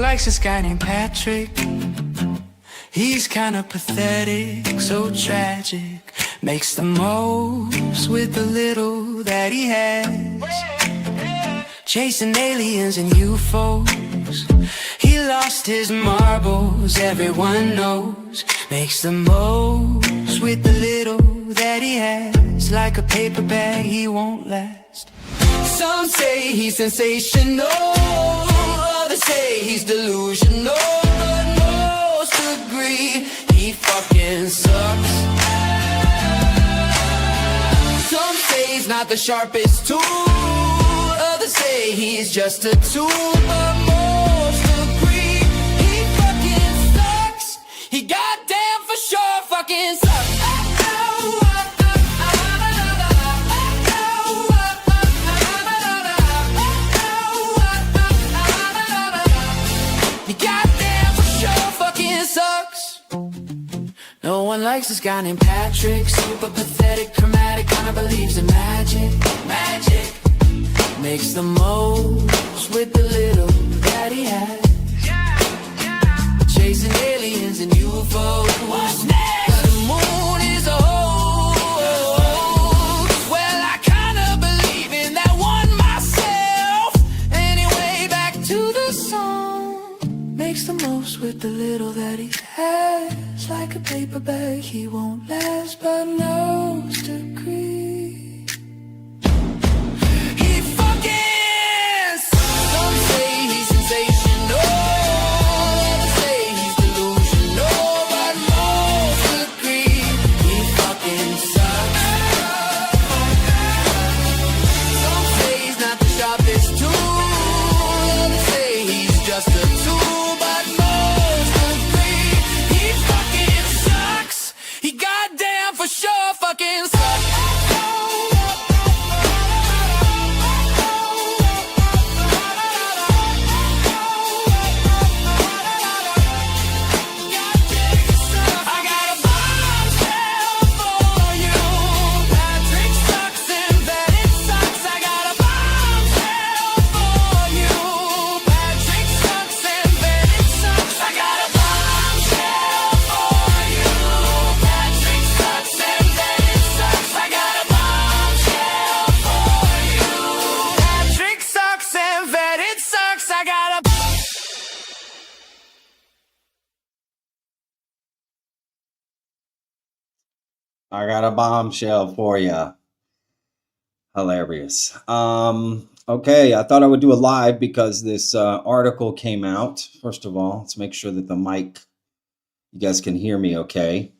likes this guy named Patrick. He's kinda pathetic, so tragic. Makes the most with the little that he has. Chasing aliens and UFOs. He lost his marbles, everyone knows. Makes the most with the little that he has. Like a paper bag, he won't last. Some say he's sensational, others say he's delusional, but most agree he fucking sucks. Some say he's not the sharpest tool, others say he's just a tool, but most agree he fucking sucks. He goddamn for sure fucking sucks. No one likes this guy named Patrick. Super pathetic, dramatic, kinda believes in magic. Magic makes the most with the little that he has. Chasing aliens and UFOs. What's next? The moon is a hoax. Well, I kinda believe in that one myself. Anyway, back to the song. Makes the most with the little that he has. Like a paper bag, he won't last, but most agree he fucking sucks. Some say he's sensational, others say he's delusional, but most agree he fucking sucks. Some say he's not the sharpest tool, others say he's just a tool, but most agree he fucking sucks. He goddamn for sure fucking sucks. I got a bombshell for you. Patrick sucks and that it sucks. I got a bombshell for you. Patrick sucks and that it sucks. I got a bombshell for you. Patrick sucks and that it sucks. I got a bombshell for you. Patrick sucks and that it sucks. I got a I got a bombshell for you. Hilarious. Okay, I thought I would do a live because this article came out. First of all, let's make sure that the mic, you guys can hear me okay.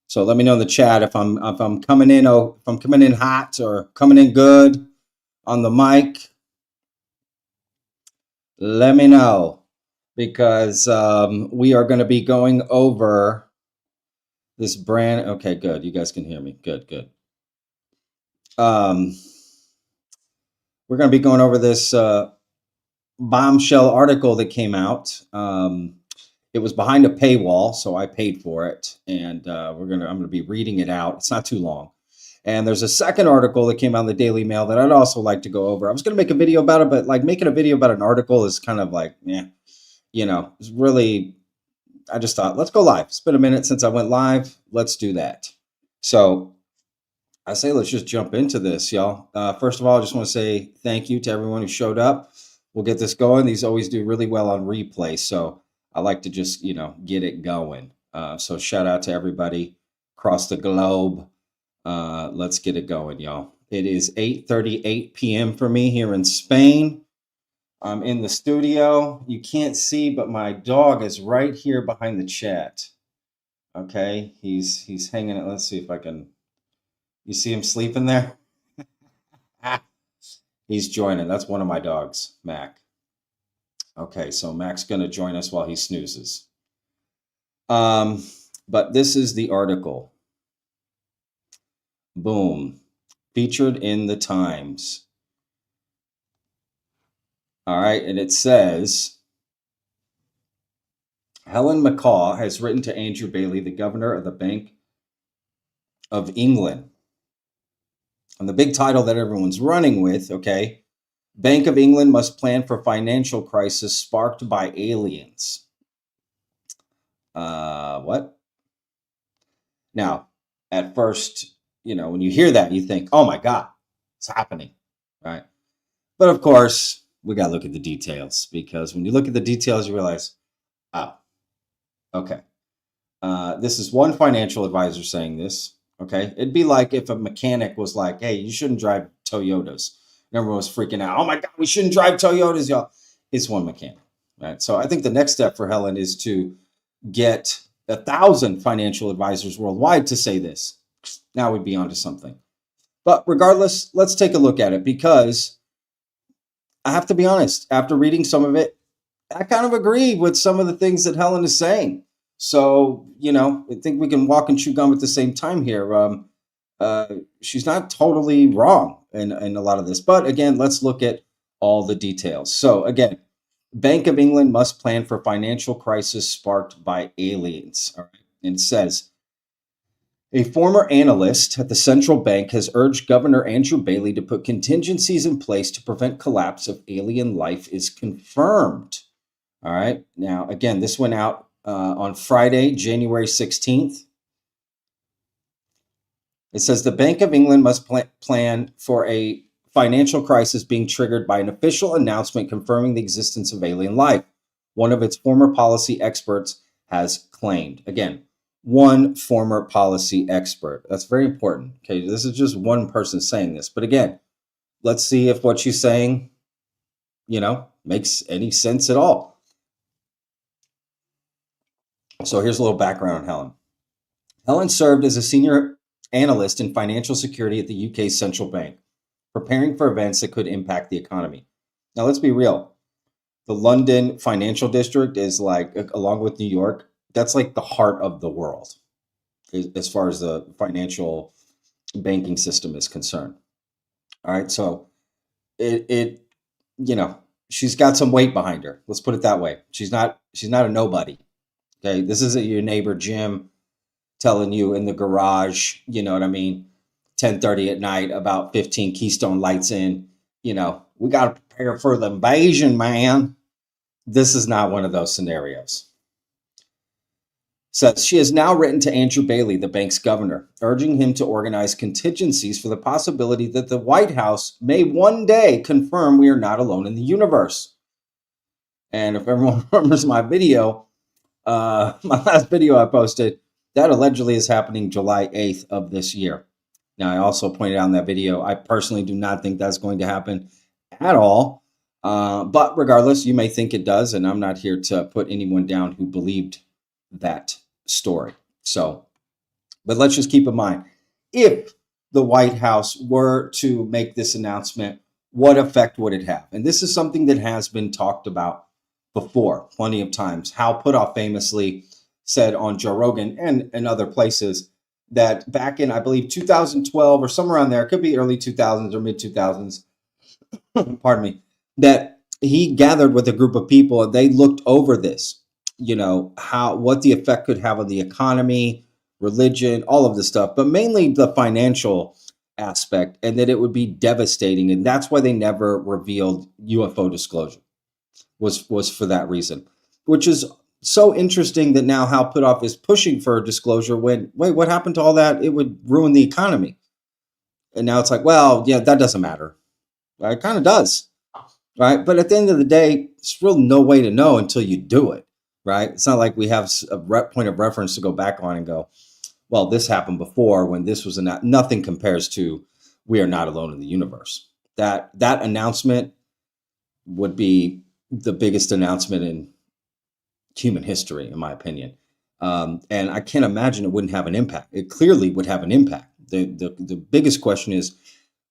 So let me know in the chat if I'm coming in if I'm coming in hot or coming in good on the mic. Let me know, because we are going to be going over this brand. Okay, good. You guys can hear me. Good. We're going to be going over this bombshell article that came out. It was behind a paywall, so I paid for it, and I'm going to be reading it out. It's not too long. And there's a second article that came out in the Daily Mail that I'd also like to go over. I was going to make a video about it, but like making a video about an article is kind of like, it's really, I just thought, let's go live. It's been a minute since I went live. Let's do that. So I say, let's just jump into this, y'all. First of all, I just want to say thank you to everyone who showed up. We'll get this going. These always do really well on replay. So I like to just, get it going. So shout out to everybody across the globe. Let's get it going, y'all. It is 8:38 p.m. for me here in Spain. I'm in the studio. You can't see, but my dog is right here behind the chat. Okay, he's hanging it. Let's see if I can. You see him sleeping there? He's joining. That's one of my dogs, Mac. Okay, so Mac's going to join us while he snoozes. But this is the article. Boom. Featured in the Times. All right, and it says, Helen McCaw has written to Andrew Bailey, the governor of the Bank of England. And the big title that everyone's running with, okay, Bank of England must plan for financial crisis sparked by aliens. What? Now, at first, when you hear that, you think, oh my God, it's happening, right? But of course, we got to look at the details, because when you look at the details, you realize, oh, okay. This is one financial advisor saying this. Okay. It'd be like if a mechanic was like, hey, you shouldn't drive Toyotas. And everyone was freaking out. Oh my God, we shouldn't drive Toyotas, y'all. It's one mechanic, right? So I think the next step for Helen is to get 1,000 financial advisors worldwide to say this. Now we'd be onto something. But regardless, let's take a look at it, because I have to be honest, after reading some of it, I kind of agree with some of the things that Helen is saying. So, I think we can walk and chew gum at the same time here. She's not totally wrong in a lot of this. But again, let's look at all the details. So again, Bank of England must plan for financial crisis sparked by aliens. All right. And it says, a former analyst at the central bank has urged Governor Andrew Bailey to put contingencies in place to prevent collapse if alien life is confirmed. All right. Now, again, this went out on Friday, January 16th. It says the Bank of England must plan for a financial crisis being triggered by an official announcement confirming the existence of alien life, one of its former policy experts has claimed. Again, one former policy expert. That's very important. Okay, this is just one person saying this. But again, let's see if what she's saying, makes any sense at all. So here's a little background on Helen. Helen served as a senior analyst in financial security at the UK's central bank, preparing for events that could impact the economy. Now, let's be real. The London financial district is like, along with New York, that's like the heart of the world as far as the financial banking system is concerned. All right. So she's got some weight behind her. Let's put it that way. She's not a nobody. Okay. This isn't your neighbor, Jim, telling you in the garage, you know what I mean, 10:30 at night about 15 Keystone lights in, we got to prepare for the invasion, man. This is not one of those scenarios. Says she has now written to Andrew Bailey, the bank's governor, urging him to organize contingencies for the possibility that the White House may one day confirm we are not alone in the universe. And if everyone remembers my video, my last video I posted, that allegedly is happening July 8th of this year. Now, I also pointed out in that video, I personally do not think that's going to happen at all. But regardless, you may think it does, and I'm not here to put anyone down who believed that story. So, but let's just keep in mind, if the White House were to make this announcement, what effect would it have? And this is something that has been talked about before plenty of times. Hal Puthoff famously said on Joe Rogan and other places that back in, I believe, 2012 or somewhere around there, it could be early 2000s or mid 2000s, pardon me, that he gathered with a group of people and they looked over this, what the effect could have on the economy, religion, all of this stuff, but mainly the financial aspect, and that it would be devastating. And that's why they never revealed UFO disclosure, was for that reason, which is so interesting that now Hal Puthoff is pushing for disclosure when, wait, what happened to all that? It would ruin the economy. And now it's like, well, yeah, that doesn't matter. It kind of does, right? But at the end of the day, it's really no way to know until you do it, right? It's not like we have a point of reference to go back on and go, well, this happened before when this was nothing compares to we are not alone in the universe. That announcement would be the biggest announcement in human history, in my opinion. And I can't imagine it wouldn't have an impact. It clearly would have an impact. The biggest question is,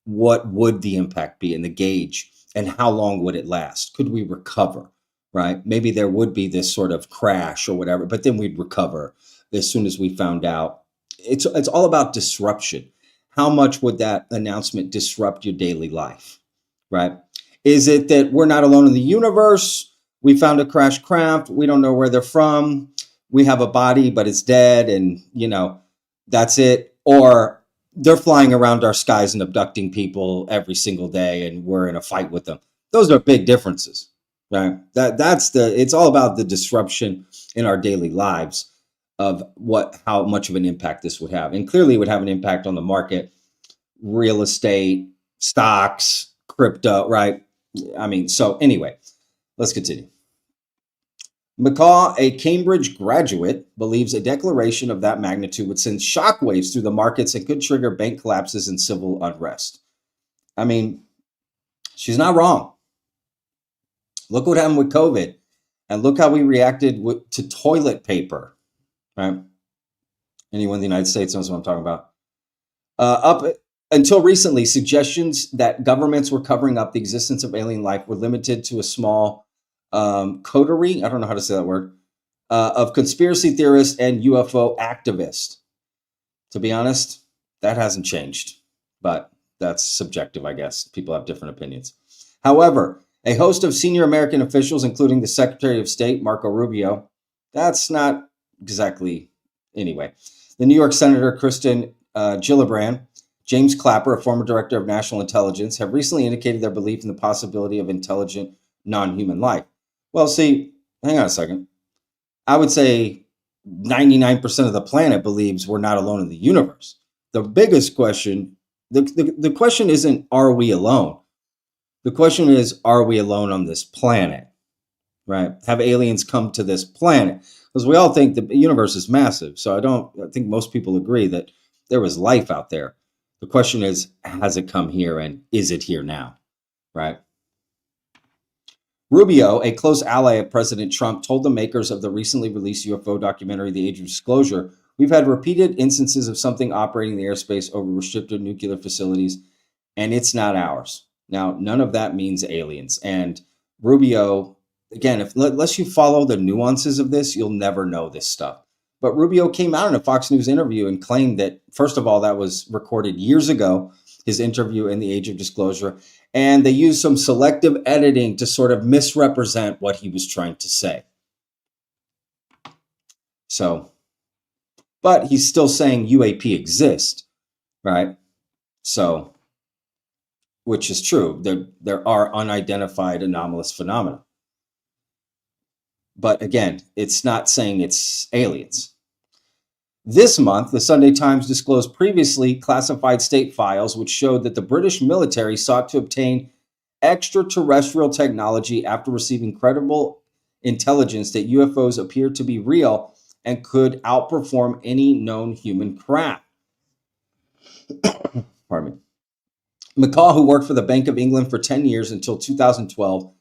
what would the impact be, and the gauge, and how long would it last? Could we recover, right? Maybe there would be this sort of crash or whatever, but then we'd recover as soon as we found out. It's all about disruption. How much would that announcement disrupt your daily life, right? Is it that we're not alone in the universe? We found a crash craft. We don't know where they're from. We have a body, but it's dead. And, that's it. Or they're flying around our skies and abducting people every single day, and we're in a fight with them. Those are big differences, right? It's all about the disruption in our daily lives of how much of an impact this would have. And clearly it would have an impact on the market, real estate, stocks, crypto, right? I mean, so anyway, let's continue. McCaw, a Cambridge graduate, believes a declaration of that magnitude would send shockwaves through the markets and could trigger bank collapses and civil unrest. I mean, she's not wrong. Look what happened with COVID, and look how we reacted to toilet paper, right? Anyone in the United States knows what I'm talking about. Up until recently, suggestions that governments were covering up the existence of alien life were limited to a small coterie, I don't know how to say that word, of conspiracy theorists and UFO activists. To be honest, that hasn't changed, but that's subjective, I guess. People have different opinions. However, a host of senior American officials, including the Secretary of State, Marco Rubio, that's not exactly, anyway. The New York Senator, Kristen Gillibrand, James Clapper, a former director of national intelligence, have recently indicated their belief in the possibility of intelligent non-human life. Well, see, hang on a second. I would say 99% of the planet believes we're not alone in the universe. The biggest question, the question isn't, are we alone? The question is, are we alone on this planet, right? Have aliens come to this planet? Because we all think the universe is massive. So I think most people agree that there was life out there. The question is, has it come here and is it here now, right? Rubio, a close ally of President Trump, told the makers of the recently released UFO documentary, The Age of Disclosure, we've had repeated instances of something operating in the airspace over restricted nuclear facilities, and it's not ours. Now, none of that means aliens. And Rubio, again, unless you follow the nuances of this, you'll never know this stuff. But Rubio came out in a Fox News interview and claimed that, first of all, that was recorded years ago, his interview in The Age of Disclosure, and they used some selective editing to sort of misrepresent what he was trying to say. So, but he's still saying UAP exist, right? So, which is true. There are unidentified anomalous phenomena. But again, it's not saying it's aliens. This month, the Sunday Times disclosed previously classified state files which showed that the British military sought to obtain extraterrestrial technology after receiving credible intelligence that UFOs appear to be real and could outperform any known human craft. Pardon me. McCaw, who worked for the Bank of England for 10 years until 2012,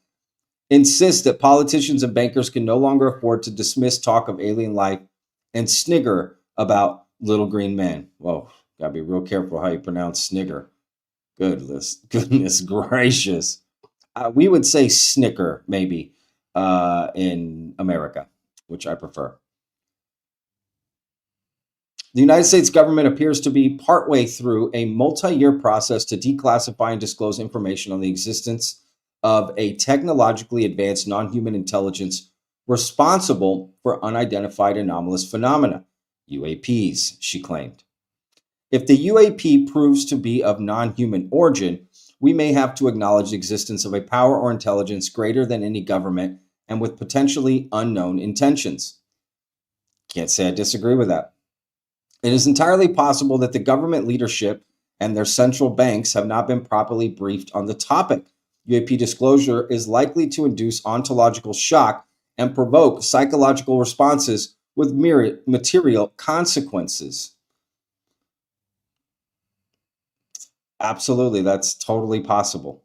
insists that politicians and bankers can no longer afford to dismiss talk of alien life and snigger about little green men. Whoa, gotta be real careful how you pronounce snigger. Goodness gracious. We would say snicker, maybe, in America, which I prefer. The United States government appears to be partway through a multi-year process to declassify and disclose information on the existence of a technologically advanced non-human intelligence responsible for unidentified anomalous phenomena, UAPs, she claimed. If the UAP proves to be of non-human origin, we may have to acknowledge the existence of a power or intelligence greater than any government and with potentially unknown intentions. Can't say I disagree with that. It is entirely possible that the government leadership and their central banks have not been properly briefed on the topic. UAP disclosure is likely to induce ontological shock and provoke psychological responses with material consequences. Absolutely, that's totally possible.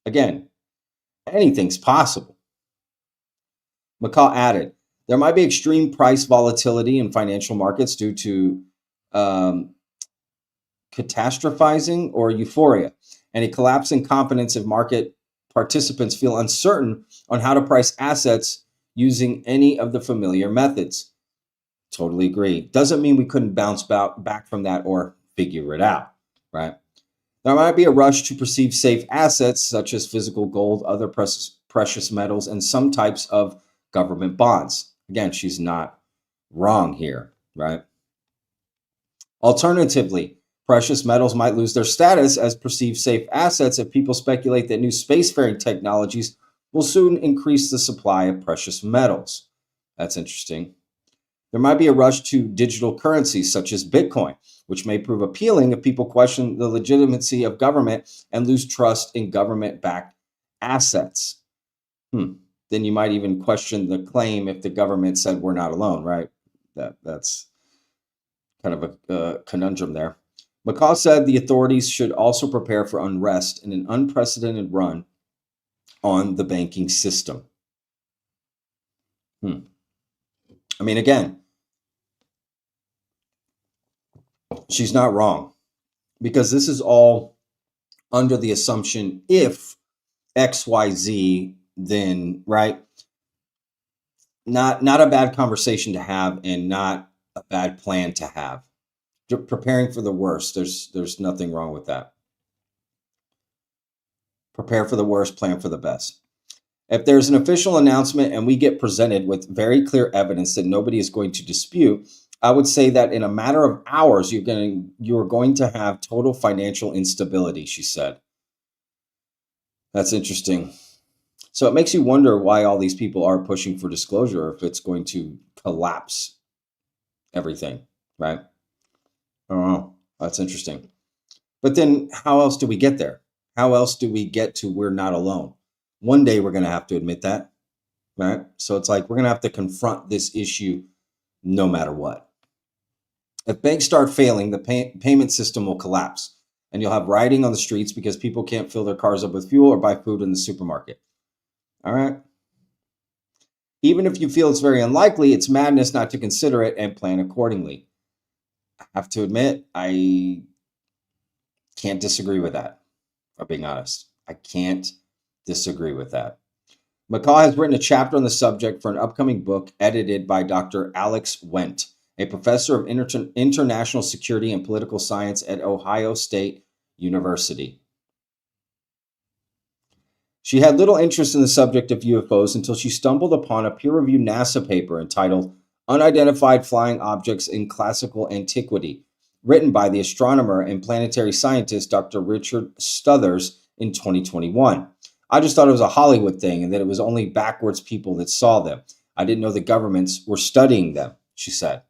Again, anything's possible. McCaw added, there might be extreme price volatility in financial markets due to catastrophizing or euphoria, and a collapse in confidence if market participants feel uncertain on how to price assets using any of the familiar methods. Totally agree. Doesn't mean we couldn't bounce back from that or figure it out, right? There might be a rush to perceive safe assets such as physical gold, other precious metals, and some types of government bonds. Again, she's not wrong here, right? Alternatively, Precious metals might lose their status as perceived safe assets if people speculate that new spacefaring technologies will soon increase the supply of precious metals. That's interesting. There might be a rush to digital currencies such as Bitcoin, which may prove appealing if people question the legitimacy of government and lose trust in government backed assets. Then you might even question the claim if the government said we're not alone, right? That's kind of a conundrum there. McCaw said the authorities should also prepare for unrest in an unprecedented run on the banking system. I mean, again, she's not wrong, because this is all under the assumption if XYZ, then, right? Not a bad conversation to have, and not a bad plan to have. Preparing for the worst. There's nothing wrong with that. Prepare for the worst, plan for the best. If there's an official announcement and we get presented with very clear evidence that nobody is going to dispute, I would say that in a matter of hours, you're going to have total financial instability, she said. That's interesting. So it makes you wonder why all these people are pushing for disclosure if it's going to collapse everything, right? I don't know. That's interesting. But then how else do we get there? How else do we get to we're not alone? One day we're going to have to admit that, right? So it's like we're going to have to confront this issue no matter what. If banks start failing, the payment system will collapse, and you'll have rioting on the streets because people can't fill their cars up with fuel or buy food in the supermarket. All right? Even if you feel it's very unlikely, it's madness not to consider it and plan accordingly. I have to admit, I can't disagree with that, if I'm being honest. I can't disagree with that. McCaw has written a chapter on the subject for an upcoming book edited by Dr. Alex Wendt, a professor of international security and political science at Ohio State University. She had little interest in the subject of UFOs until she stumbled upon a peer-reviewed NASA paper entitled Unidentified Flying Objects in Classical Antiquity, written by the astronomer and planetary scientist Dr. Richard Stuthers in 2021. I just thought it was a Hollywood thing and that it was only backwards people that saw them. I didn't know the governments were studying them, she said.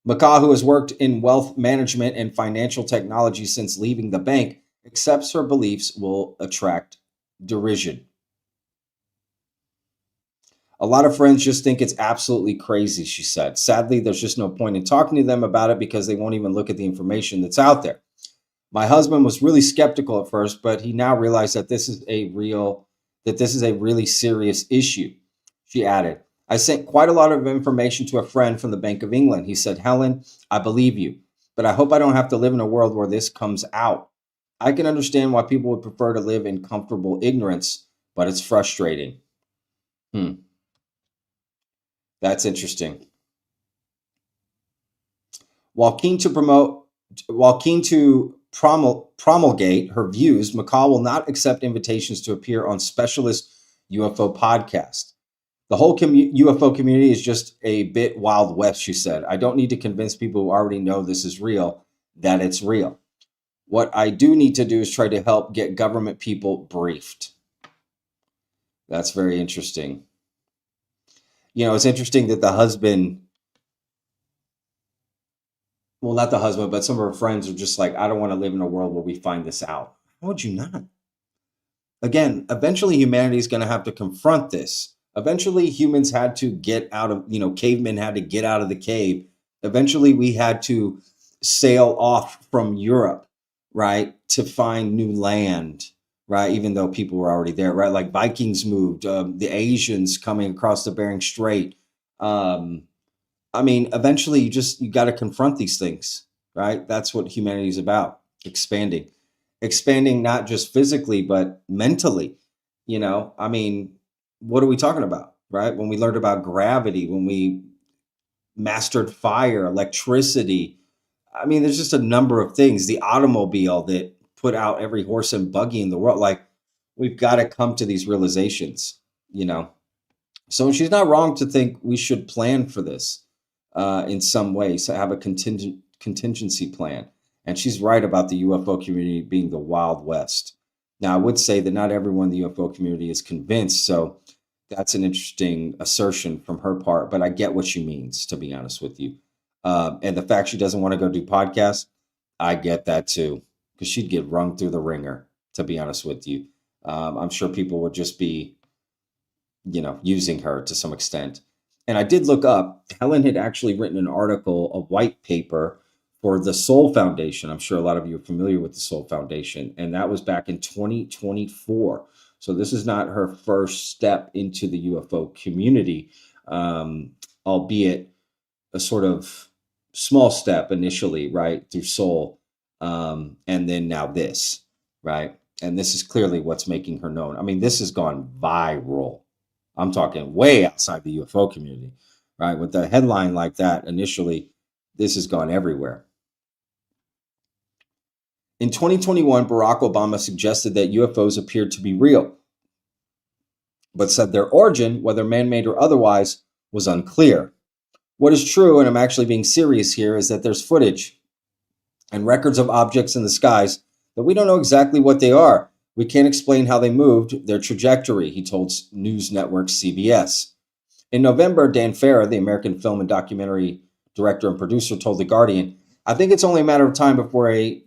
McCaw, who has worked in wealth management and financial technology since leaving the bank, accepts her beliefs will attract derision. A lot of friends just think it's absolutely crazy, she said. Sadly, there's just no point in talking to them about it because they won't even look at the information that's out there. My husband was really skeptical at first, but he now realized that this is a really serious issue. She added, I sent quite a lot of information to a friend from the Bank of England. He said, Helen, I believe you, but I hope I don't have to live in a world where this comes out. I can understand why people would prefer to live in comfortable ignorance, but it's frustrating. That's interesting. While keen to promulgate her views, McCaw will not accept invitations to appear on specialist UFO podcasts. The whole UFO community is just a bit Wild West, she said. I don't need to convince people who already know this is real that it's real. What I do need to do is try to help get government people briefed. That's very interesting. You know, it's interesting that the husband, well, not the husband, but some of her friends are just like, I don't want to live in a world where we find this out. How would you not? Again, eventually humanity is going to have to confront this. Eventually humans had to get out of, cavemen had to get out of the cave. Eventually we had to sail off from Europe, right, to find new land, right, even though people were already there, right? Like Vikings moved, the Asians coming across the Bering Strait. Eventually you got to confront these things, right? That's what humanity is about, expanding not just physically, but mentally. What are we talking about, right? When we learned about gravity, when we mastered fire, electricity, there's just a number of things. The automobile that put out every horse and buggy in the world. Like, we've got to come to these realizations, So she's not wrong to think we should plan for this in some way. So have a contingency plan. And she's right about the UFO community being the Wild West. Now, I would say that not everyone in the UFO community is convinced. So that's an interesting assertion from her part, but I get what she means, to be honest with you. And the fact she doesn't want to go do podcasts, I get that too, because she'd get rung through the ringer, to be honest with you. I'm sure people would just be, using her to some extent. And I did look up, Helen had actually written an article, a white paper for the Soul Foundation. I'm sure a lot of you are familiar with the Soul Foundation, and that was back in 2024. So this is not her first step into the UFO community, albeit a sort of small step initially, right, through Soul, and then now this, right? And this is clearly what's making her known. I mean, this has gone viral. I'm talking way outside the UFO community, right? With a headline like that initially, this has gone everywhere. In 2021, Barack Obama suggested that UFOs appeared to be real, but said their origin, whether man-made or otherwise, was unclear. What is true, and I'm actually being serious here, is that there's footage and records of objects in the skies that we don't know exactly what they are. We can't explain how they moved, their trajectory, he told news network CBS. In November, Dan Farah, the American film and documentary director and producer, told The Guardian, I think it's only a matter of time before a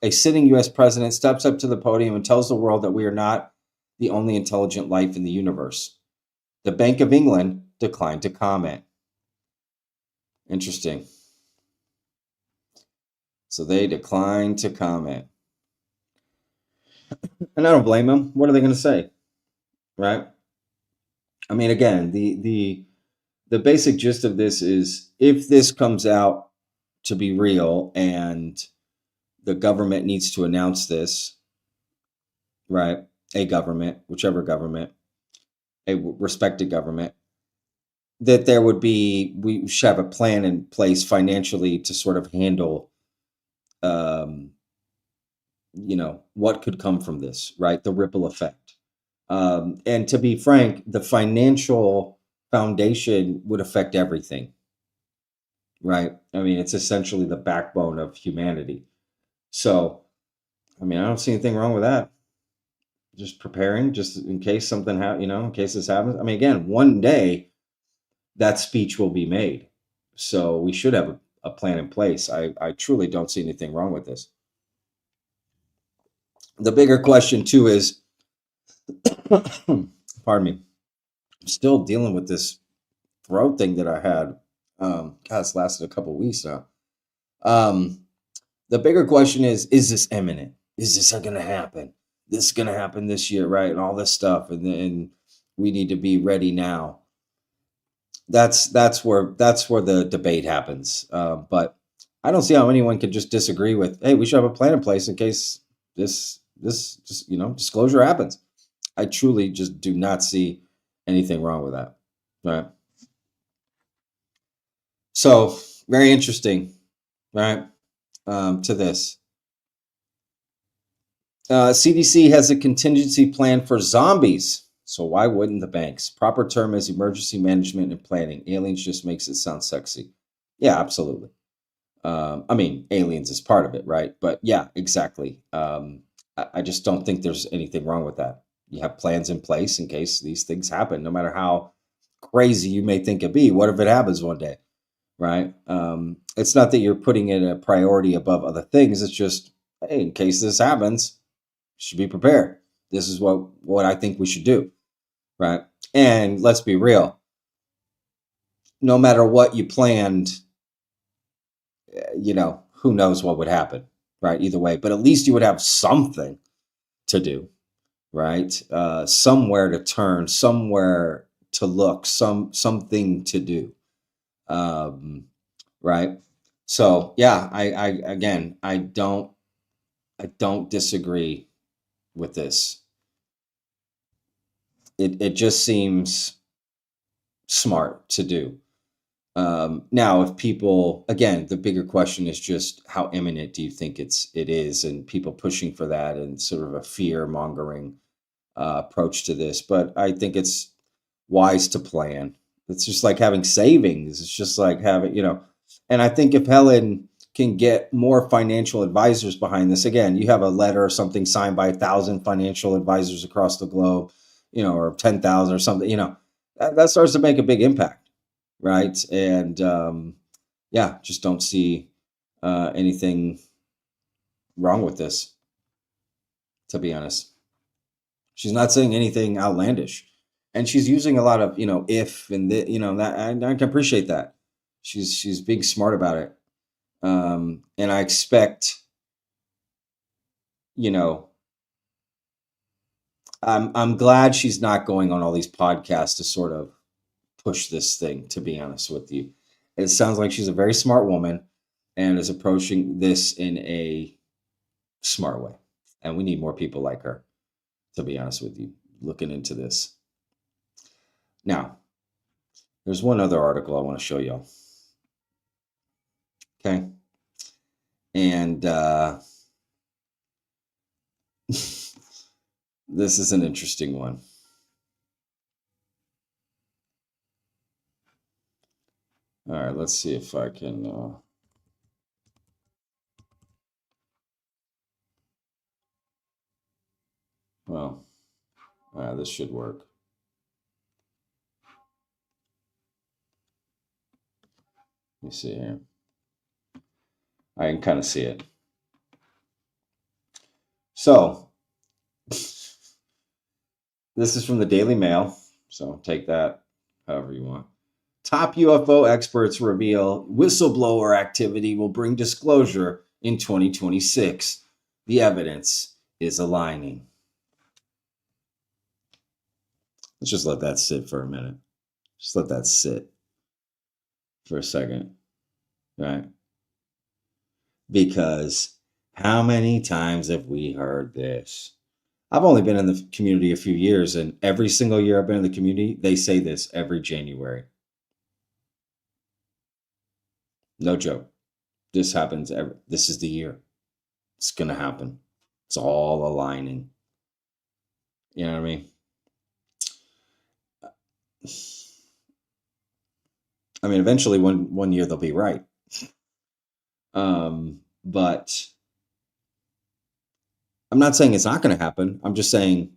sitting U.S. president steps up to the podium and tells the world that we are not the only intelligent life in the universe. The Bank of England declined to comment. Interesting. So they declined to comment. And I don't blame them. What are they going to say? Right? I mean, again, the basic gist of this is if this comes out to be real and the government needs to announce this, right? A government, whichever government, a respected government, that we should have a plan in place financially to sort of handle, what could come from this, right? The ripple effect. And to be frank, the financial foundation would affect everything, right? I mean, it's essentially the backbone of humanity. So, I mean, I don't see anything wrong with that. Just preparing, just in case something in case this happens. I mean, again, one day that speech will be made. So we should have a plan in place. I truly don't see anything wrong with this. The bigger question too is, pardon me, I'm still dealing with this throat thing that I had. God, it's lasted a couple of weeks now. The bigger question is this imminent? Is this going to happen? This is going to happen this year, right? And all this stuff, and we need to be ready now. That's where the debate happens. But I don't see how anyone could just disagree with, hey, we should have a plan in place in case this just disclosure happens. I truly just do not see anything wrong with that. Right. So very interesting, right? To this. CDC has a contingency plan for zombies. So why wouldn't the banks? Proper term is emergency management and planning. Aliens just makes it sound sexy. Yeah, absolutely. I mean, aliens is part of it, right? But yeah, exactly. I just don't think there's anything wrong with that. You have plans in place in case these things happen, no matter how crazy you may think it be. What if it happens one day, right? It's not that you're putting it a priority above other things. It's just, hey, in case this happens, you should be prepared. This is what I think we should do, right? And let's be real. No matter what you planned, who knows what would happen, right? Either way, but at least you would have something to do, right? Somewhere to turn, somewhere to look, something to do, right? So yeah, I don't disagree with this. It just seems smart to do. Now, if people, again, the bigger question is just how imminent do you think it is, and people pushing for that and sort of a fear mongering approach to this. But I think it's wise to plan. It's just like having savings. It's just like having, and I think if Helen can get more financial advisors behind this. Again, you have a letter or something signed by 1,000 financial advisors across the globe, or 10,000 or something, that starts to make a big impact, right? And yeah, just don't see anything wrong with this, to be honest. She's not saying anything outlandish, and she's using a lot of if and that I can appreciate that. She's being smart about it, and I expect you know I'm glad she's not going on all these podcasts to sort of push this thing. To be honest with you, it sounds like she's a very smart woman and is approaching this in a smart way, and we need more people like her. To be honest with you, looking into this now. There's one other article I want to show y'all. Okay. And this is an interesting one. All right, let's see if I can. Well, this should work. Let me see here. I can kind of see it. So, this is from the Daily Mail. So take that however you want. Top UFO experts reveal whistleblower activity will bring disclosure in 2026. The evidence is aligning. Let's just let that sit for a minute. Just let that sit for a second, right? Because how many times have we heard this? I've only been in the community a few years, and every single year I've been in the community, they say this every January. No joke. This happens this is the year. It's going to happen. It's all aligning. You know what I mean? I mean, eventually one year they'll be right. But I'm not saying it's not going to happen. I'm just saying,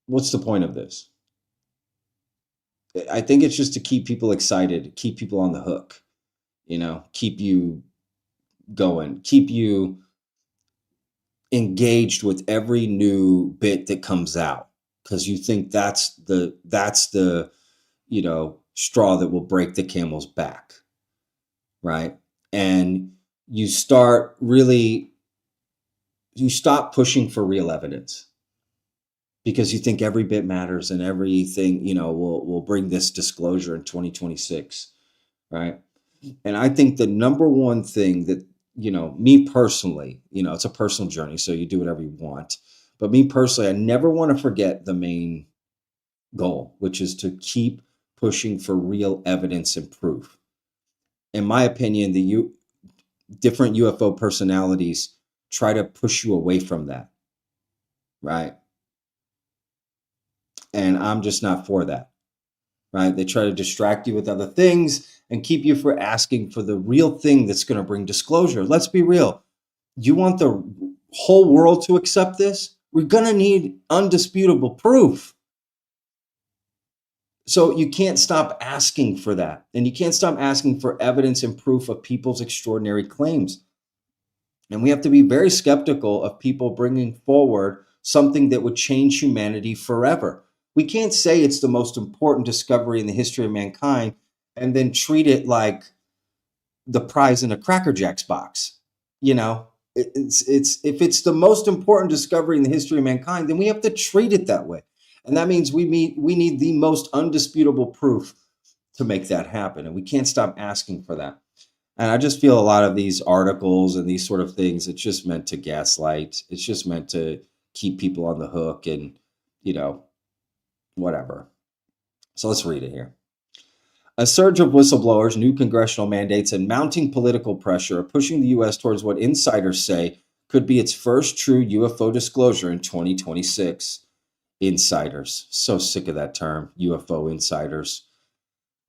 what's the point of this? I think it's just to keep people excited, keep people on the hook, keep you going, keep you engaged with every new bit that comes out, because you think that's the straw that will break the camel's back, right? And you stop pushing for real evidence because you think every bit matters and everything will bring this disclosure in 2026, right? And I think the number one thing that me personally, it's a personal journey, so you do whatever you want, but me personally, I never want to forget the main goal, which is to keep pushing for real evidence and proof. In my opinion, the different UFO personalities try to push you away from that, right? And I'm just not for that, right? They try to distract you with other things and keep you from asking for the real thing that's going to bring disclosure. Let's be real. You want the whole world to accept this? We're going to need undisputable proof. So you can't stop asking for that. And you can't stop asking for evidence and proof of people's extraordinary claims. And we have to be very skeptical of people bringing forward something that would change humanity forever. We can't say it's the most important discovery in the history of mankind and then treat it like the prize in a Cracker Jacks box. It's if it's the most important discovery in the history of mankind, then we have to treat it that way. And that means we need the most undisputable proof to make that happen. And we can't stop asking for that. And I just feel a lot of these articles and these sort of things, it's just meant to gaslight. It's just meant to keep people on the hook and, whatever. So let's read it here. A surge of whistleblowers, new congressional mandates, and mounting political pressure are pushing the U.S. towards what insiders say could be its first true UFO disclosure in 2026. Insiders. So sick of that term, UFO insiders.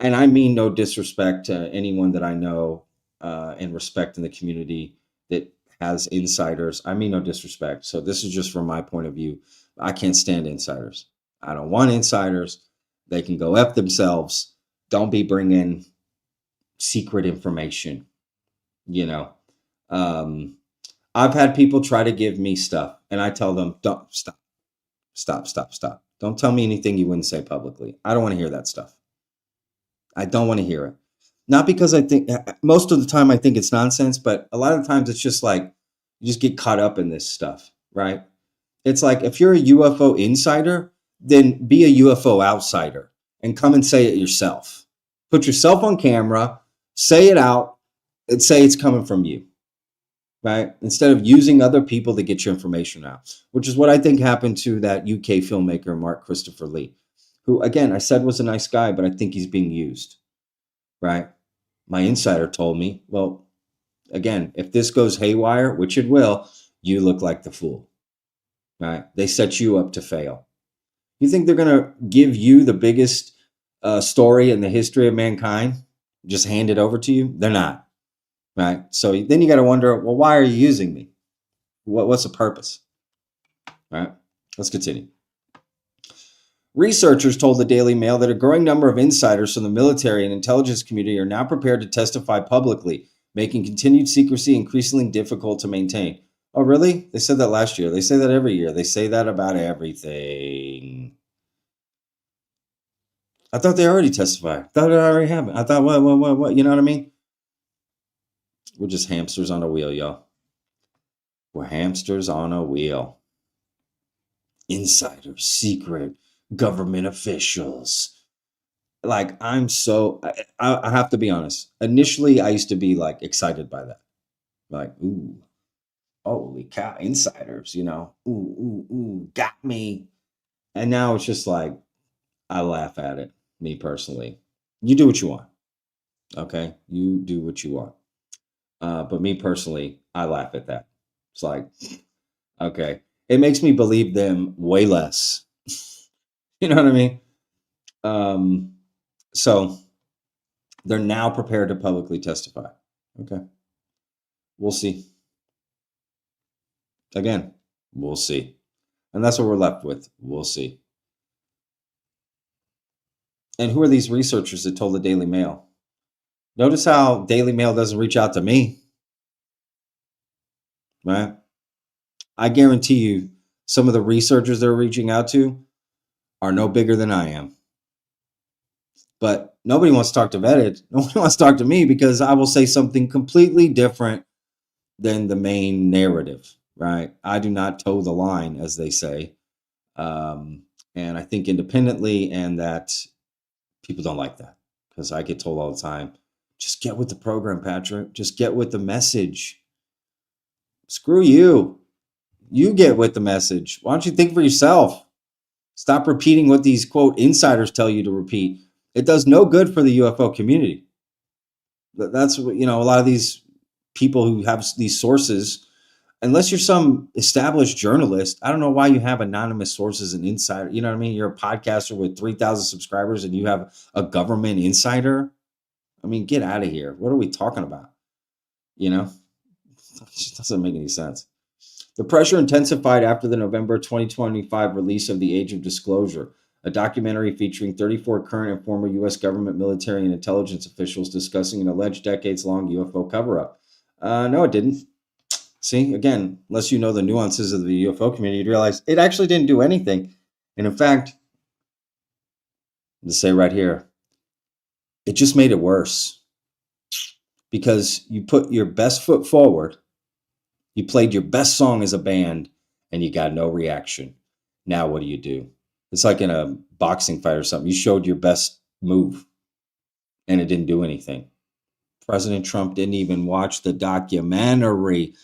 and I mean no disrespect to anyone that I know and respect in the community that has insiders. I mean no disrespect. So this is just from my point of view. I can't stand insiders. I don't want insiders. They can go F themselves. Don't be bringing secret information, you know. Um, I've had people try to give me stuff, and I tell them, don't stop, stop, stop, stop. Don't tell me anything you wouldn't say publicly. I don't want to hear that stuff. I don't want to hear it. Not because I think most of the time I think it's nonsense, but a lot of times it's just like you just get caught up in this stuff, right? It's like if you're a UFO insider, then be a UFO outsider and come and say it yourself. Put yourself on camera, say it out, and say it's coming from you, right? Instead of using other people to get your information out, which is what I think happened to that UK filmmaker, Mark Christopher Lee, who, again, I said was a nice guy, but I think he's being used, right? My insider told me, well, again, if this goes haywire, which it will, you look like the fool, right? They set you up to fail. You think they're going to give you the biggest story in the history of mankind? Just hand it over to you? They're not, right? So then you got to wonder, well, why are you using me? What's the purpose? All right, let's continue. Researchers told the Daily Mail that a growing number of insiders from the military and intelligence community are now prepared to testify publicly, making continued secrecy increasingly difficult to maintain. Oh, really? They said that last year. They say that every year. They say that about everything. I thought they already testified. I thought it already happened. I thought, what? You know what I mean? We're just hamsters on a wheel, y'all. We're hamsters on a wheel. Insiders, secret, government officials. Like, I'm so, I have to be honest. Initially, I used to be like excited by that. Like, ooh, holy cow, insiders, you know, ooh, got me. And now it's just like, I laugh at it, me personally. You do what you want. Okay. You do what you want. But me personally, I laugh at that. It's like, okay. It makes me believe them way less. You know what I mean? So they're now prepared to publicly testify. Okay. We'll see. Again, we'll see. And that's what we're left with. We'll see. And who are these researchers that told the Daily Mail? Notice how Daily Mail doesn't reach out to me. Right? I guarantee you some of the researchers they're reaching out to are no bigger than I am. But nobody wants to talk to Vetted. Nobody wants to talk to me because I will say something completely different than the main narrative, right? I do not toe the line, as they say. And I think independently, and that people don't like that because I get told all the time, just get with the program, Patrick. Just get with the message. Screw you. You get with the message. Why don't you think for yourself? Stop repeating what these, quote, insiders tell you to repeat. It does no good for the UFO community. That's what, you know, a lot of these people who have these sources, unless you're some established journalist, I don't know why you have anonymous sources and insider. You know what I mean? You're a podcaster with 3,000 subscribers and you have a government insider. I mean, get out of here. What are we talking about? You know, it just doesn't make any sense. The pressure intensified after the November 2025 release of The Age of Disclosure, a documentary featuring 34 current and former U.S. government military and intelligence officials discussing an alleged decades-long UFO cover-up. No, it didn't. See, again, unless you know the nuances of the UFO community, you'd realize it actually didn't do anything. And in fact, to say right here, it just made it worse because you put your best foot forward, you played your best song as a band, and you got no reaction. Now what do? It's like in a boxing fight or something. You showed your best move, and it didn't do anything. President Trump didn't even watch the documentary.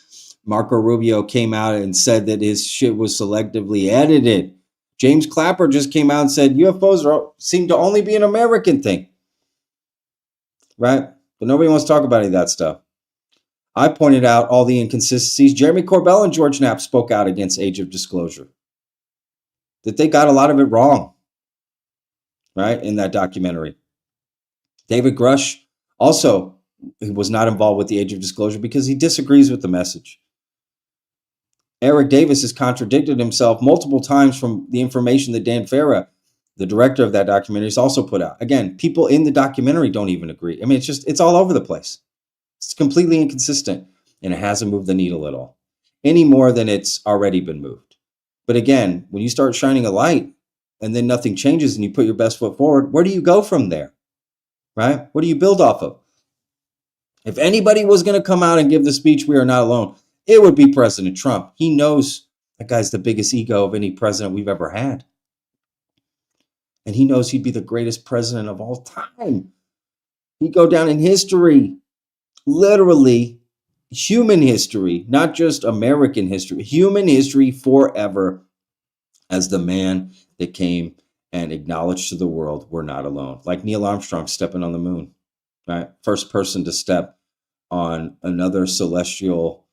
Marco Rubio came out and said that his shit was selectively edited. James Clapper just came out and said UFOs seem to only be an American thing. Right? But nobody wants to talk about any of that stuff. I pointed out all the inconsistencies. Jeremy Corbell and George Knapp spoke out against Age of Disclosure. That they got a lot of it wrong. Right? In that documentary. David Grush also, he was not involved with the age of disclosure because he disagrees with the message. Eric Davis has contradicted himself multiple times from the information that Dan Farah, the director of that documentary, has also put out. Again, people in the documentary don't even agree. I mean, it's all over the place. It's completely inconsistent, and it hasn't moved the needle at all, any more than it's already been moved. But again, when you start shining a light and then nothing changes and you put your best foot forward, where do you go from there? Right? What do you build off of? If anybody was going to come out and give the speech, "We are not alone," it would be President Trump. He knows that guy's the biggest ego of any president we've ever had. And he knows he'd be the greatest president of all time. He'd go down in history, literally human history, not just American history, human history forever, as the man that came and acknowledged to the world we're not alone. Like Neil Armstrong stepping on the moon, right? First person to step on another celestial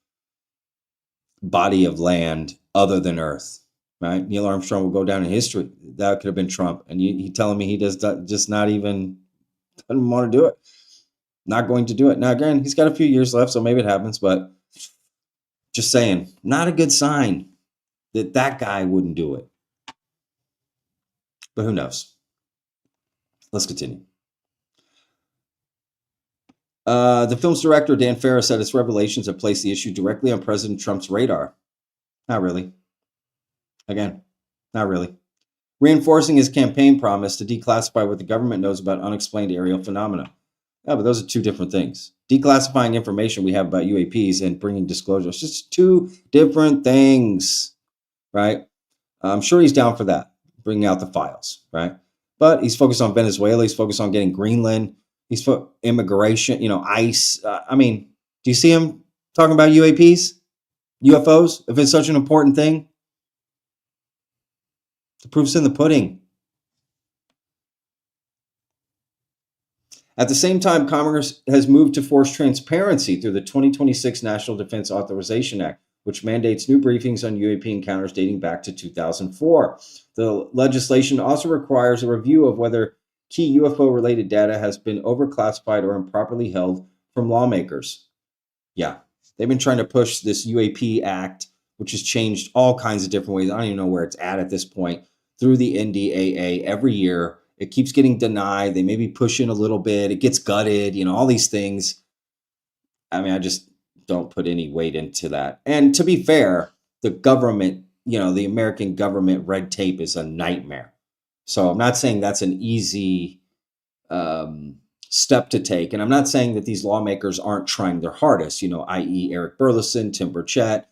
body of land other than Earth, right? Neil Armstrong will go down in history. That could have been Trump. And he telling me he does just not even doesn't want to do it. Not going to do it. Now, again, he's got a few years left, so maybe it happens, but just saying, not a good sign that that guy wouldn't do it. But who knows? Let's continue. The film's director, Dan Farah, said its revelations have placed the issue directly on President Trump's radar. Not really. Again, not really. Reinforcing his campaign promise to declassify what the government knows about unexplained aerial phenomena. Yeah, but those are two different things. Declassifying information we have about UAPs and bringing disclosure. It's just two different things, right? I'm sure he's down for that, bringing out the files, right? But he's focused on Venezuela. He's focused on getting Greenland. He's immigration, ICE. I mean, do you see him talking about UAPs, UFOs? If it's such an important thing, the proof's in the pudding. At the same time, Congress has moved to force transparency through the 2026 National Defense Authorization Act, which mandates new briefings on UAP encounters dating back to 2004. The legislation also requires a review of whether key UFO-related data has been overclassified or improperly held from lawmakers. Yeah, they've been trying to push this UAP Act, which has changed all kinds of different ways. I don't even know where it's at this point, through the NDAA every year. It keeps getting denied. They maybe push in a little bit. It gets gutted, all these things. I mean, I just don't put any weight into that. And to be fair, the government, the American government red tape is a nightmare. So I'm not saying that's an easy step to take. And I'm not saying that these lawmakers aren't trying their hardest, i.e. Eric Burleson, Tim Burchett,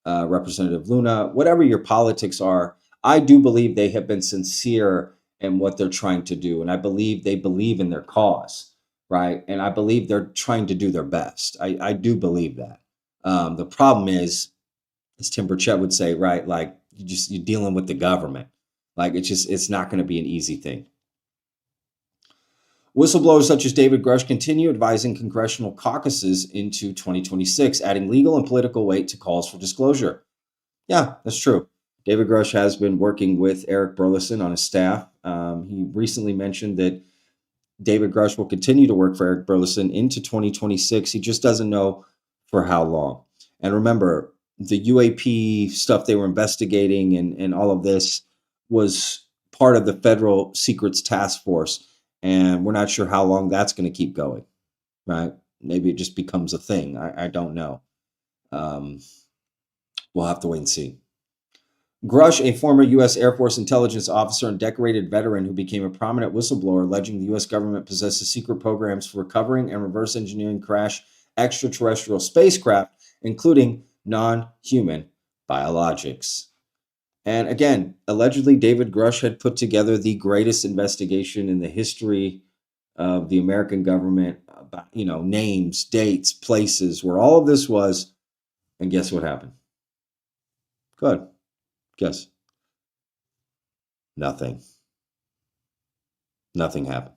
Representative Luna, whatever your politics are. I do believe they have been sincere in what they're trying to do. And I believe they believe in their cause, right? And I believe they're trying to do their best. I do believe that. The problem is, as Tim Burchett would say, right, like you're dealing with the government. Like it's not going to be an easy thing. Whistleblowers such as David Grush continue advising congressional caucuses into 2026, adding legal and political weight to calls for disclosure. Yeah, that's true. David Grush has been working with Eric Burleson on his staff. He recently mentioned that David Grush will continue to work for Eric Burleson into 2026. He just doesn't know for how long. And remember, the UAP stuff they were investigating and all of this was part of the Federal Secrets Task Force. And we're not sure how long that's going to keep going, right? Maybe it just becomes a thing. I don't know. We'll have to wait and see. Grush, a former U.S. Air Force intelligence officer and decorated veteran who became a prominent whistleblower, alleging the U.S. government possesses secret programs for recovering and reverse engineering crash extraterrestrial spacecraft, including non-human biologics. And again, allegedly, David Grush had put together the greatest investigation in the history of the American government about, names, dates, places, where all of this was. And guess what happened? Good. Guess. Nothing. Nothing happened.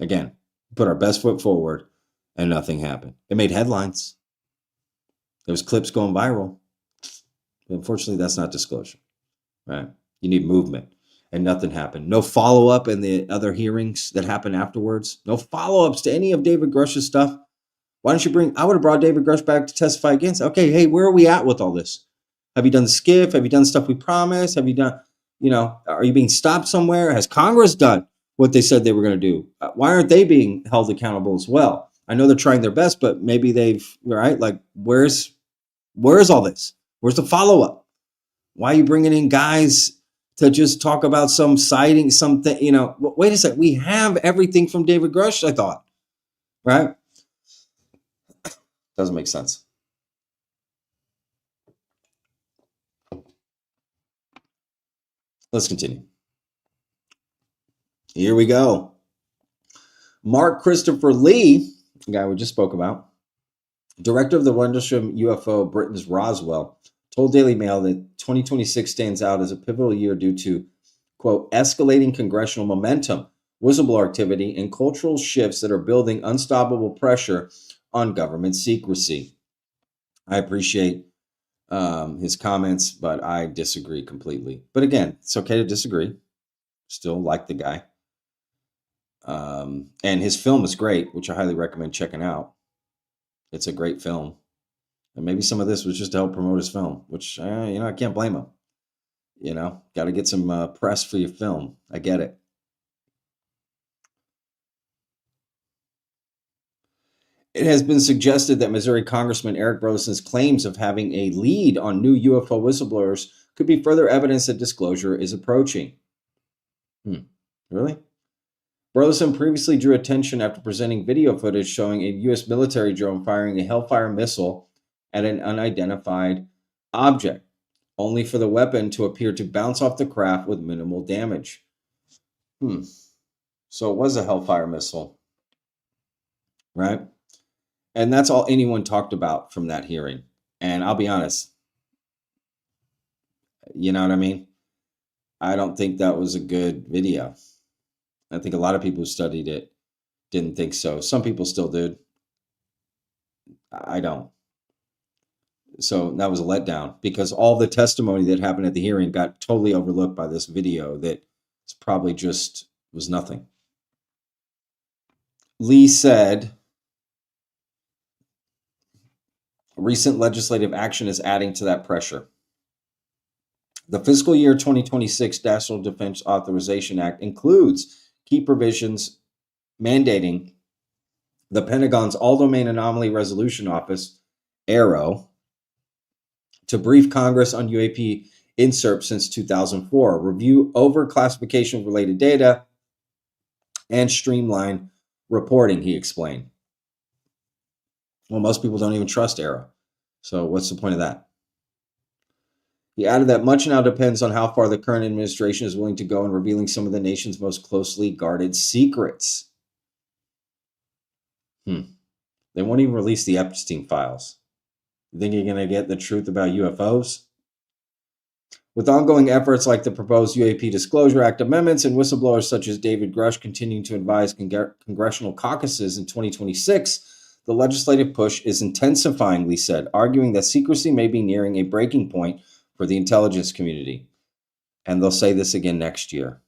Again, put our best foot forward and nothing happened. It made headlines. There was clips going viral. But unfortunately, that's not disclosure, right? You need movement. and nothing happened. No follow-up in the other hearings that happened afterwards. No follow-ups to any of David Grush's stuff. Why don't you I would have brought David Grush back to testify against. Okay, hey, where are we at with all this? Have you done the skiff? Have you done stuff we promised? Have you done, are you being stopped somewhere? Has Congress done what they said they were going to do? Why aren't they being held accountable as well? I know they're trying their best, but maybe they've, right? Like, where's all this? Where's the follow-up? Why are you bringing in guys to just talk about some sighting, something, wait a second. We have everything from David Grush, I thought, right? Doesn't make sense. Let's continue. Here we go. Mark Christopher Lee, the guy we just spoke about, director of the Rendlesham UFO Britain's Roswell, told Daily Mail that 2026 stands out as a pivotal year due to, quote, escalating congressional momentum, whistleblower activity, and cultural shifts that are building unstoppable pressure on government secrecy. I appreciate his comments, but I disagree completely. But again, it's okay to disagree. Still like the guy. And his film is great, which I highly recommend checking out. It's a great film. And maybe some of this was just to help promote his film, which, I can't blame him. Got to get some press for your film. I get it. It has been suggested that Missouri Congressman Eric Burleson's claims of having a lead on new UFO whistleblowers could be further evidence that disclosure is approaching. Really? Burleson previously drew attention after presenting video footage showing a U.S. military drone firing a Hellfire missile at an unidentified object, only for the weapon to appear to bounce off the craft with minimal damage. So it was a Hellfire missile, right? And that's all anyone talked about from that hearing. And I'll be honest, you know what I mean? I don't think that was a good video. I think a lot of people who studied it didn't think so. Some people still did. I don't. So that was a letdown because all the testimony that happened at the hearing got totally overlooked by this video that probably just was nothing. Lee said, recent legislative action is adding to that pressure. The fiscal year 2026 National Defense Authorization Act includes key provisions mandating the Pentagon's All-Domain Anomaly Resolution Office, AARO, to brief Congress on UAP inserts since 2004, review over-classification related data, and streamline reporting, he explained. Well, most people don't even trust AARO. So what's the point of that? He added that much now depends on how far the current administration is willing to go in revealing some of the nation's most closely guarded secrets. They won't even release the Epstein files. You think you're going to get the truth about UFOs? With ongoing efforts like the proposed UAP Disclosure Act amendments and whistleblowers such as David Grush continuing to advise congressional caucuses in 2026, the legislative push is intensifying, Lee said, arguing that secrecy may be nearing a breaking point for the intelligence community. And they'll say this again next year,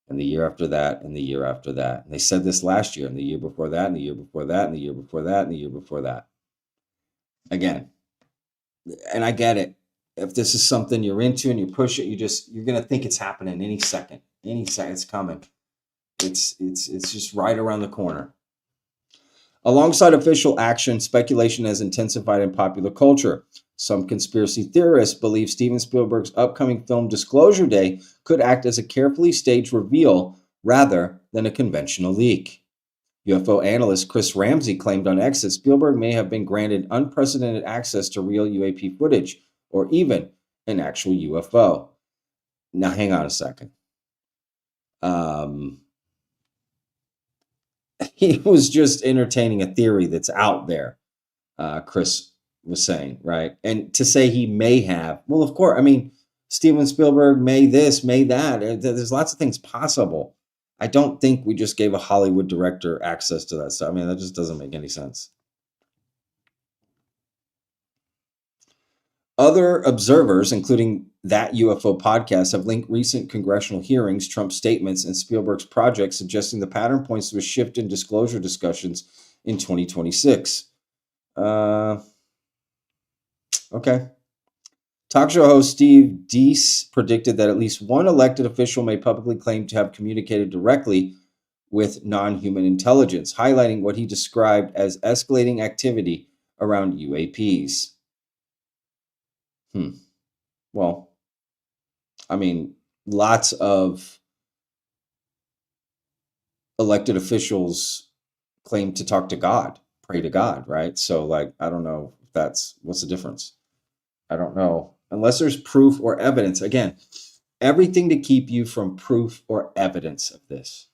and the year after that, and the year after that. And they said this last year, and the year before that, and the year before that, and the year before that, and the year before that. Again, and I get it. If this is something you're into and you push it, you're going to think it's happening any second. Any second, it's coming. It's just right around the corner. Alongside official action, speculation has intensified in popular culture. Some conspiracy theorists believe Steven Spielberg's upcoming film Disclosure Day could act as a carefully staged reveal rather than a conventional leak. UFO analyst Chris Ramsey claimed on X that Spielberg may have been granted unprecedented access to real UAP footage, or even an actual UFO. Now, hang on a second. He was just entertaining a theory that's out there, Chris was saying, right? And to say he may have, well, of course, I mean, Steven Spielberg may this, may that. There's lots of things possible. I don't think we just gave a Hollywood director access to that stuff. I mean, that just doesn't make any sense. Other observers, including That UFO podcast, have linked recent congressional hearings, Trump's statements, and Spielberg's project, suggesting the pattern points to a shift in disclosure discussions in 2026. Okay. Talk show host Steve Deese predicted that at least one elected official may publicly claim to have communicated directly with non-human intelligence, highlighting what he described as escalating activity around UAPs. Well, I mean, lots of elected officials claim to talk to God, pray to God, right? So, like, I don't know if what's the difference? I don't know. Unless there's proof or evidence. Again, everything to keep you from proof or evidence of this,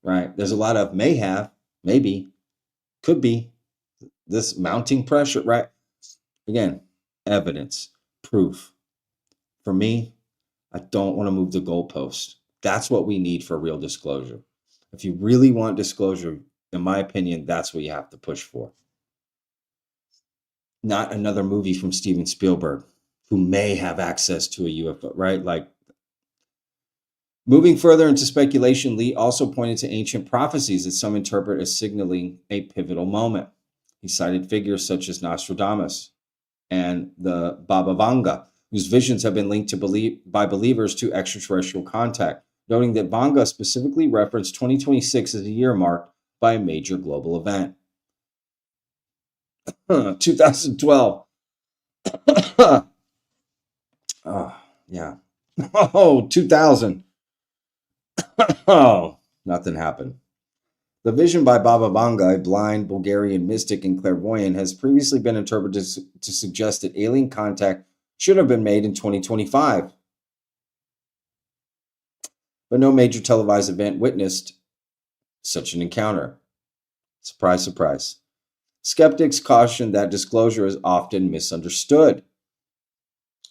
right? There's a lot of may have, maybe, could be, this mounting pressure, right? Again, evidence, proof. For me, I don't want to move the goalpost. That's what we need for real disclosure. If you really want disclosure, in my opinion, that's what you have to push for. Not another movie from Steven Spielberg, who may have access to a UFO, right? Like, moving further into speculation, Lee also pointed to ancient prophecies that some interpret as signaling a pivotal moment. He cited figures such as Nostradamus and the Baba Vanga, whose visions have been linked by believers to extraterrestrial contact, noting that Vanga specifically referenced 2026 as a year marked by a major global event. 2012. Oh, yeah. Oh, 2000. Oh, nothing happened. The vision by Baba Vanga, a blind Bulgarian mystic and clairvoyant, has previously been interpreted to suggest that alien contact should have been made in 2025. But no major televised event witnessed such an encounter. Surprise, surprise. Skeptics caution that disclosure is often misunderstood.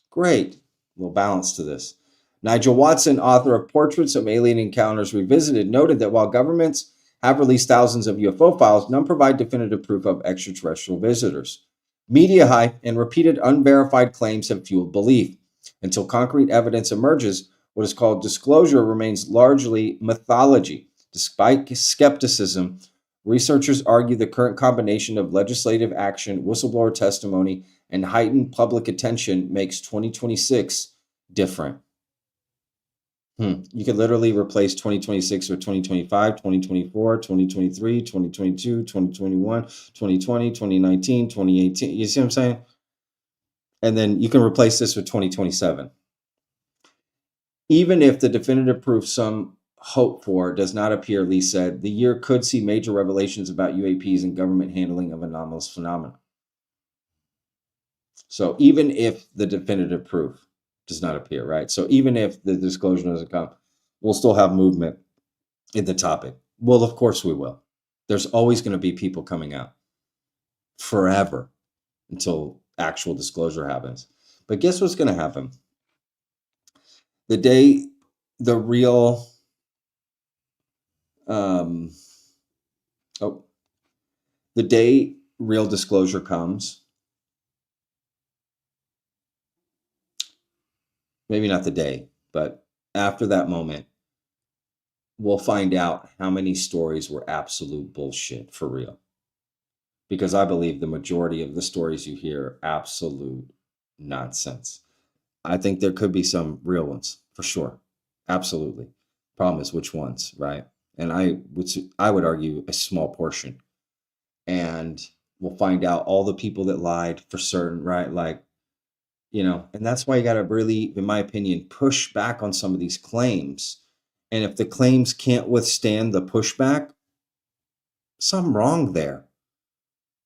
Great. A little balance to this. Nigel Watson, author of Portraits of Alien Encounters Revisited, noted that while governments have released thousands of UFO files, none provide definitive proof of extraterrestrial visitors. Media hype and repeated unverified claims have fueled belief. Until concrete evidence emerges, what is called disclosure remains largely mythology. Despite skepticism, researchers argue the current combination of legislative action, whistleblower testimony, and heightened public attention makes 2026 different. You could literally replace 2026 with 2025, 2024, 2023, 2022, 2021, 2020, 2019, 2018. You see what I'm saying? And then you can replace this with 2027. Even if the definitive proof some hope for does not appear, Lee said, the year could see major revelations about UAPs and government handling of anomalous phenomena. So even if the definitive proof does not appear, right? So even if the disclosure doesn't come, we'll still have movement in the topic. Well, of course we will. There's always going to be people coming out forever until actual disclosure happens. But guess what's going to happen? The day the real the day real disclosure comes, maybe not the day, but after that moment, we'll find out how many stories were absolute bullshit for real. Because I believe the majority of the stories you hear are absolute nonsense. I think there could be some real ones, for sure. Absolutely. Problem is which ones, right? And I would argue a small portion. And we'll find out all the people that lied for certain, right? Like, and that's why you got to really, in my opinion, push back on some of these claims. And if the claims can't withstand the pushback, something wrong there.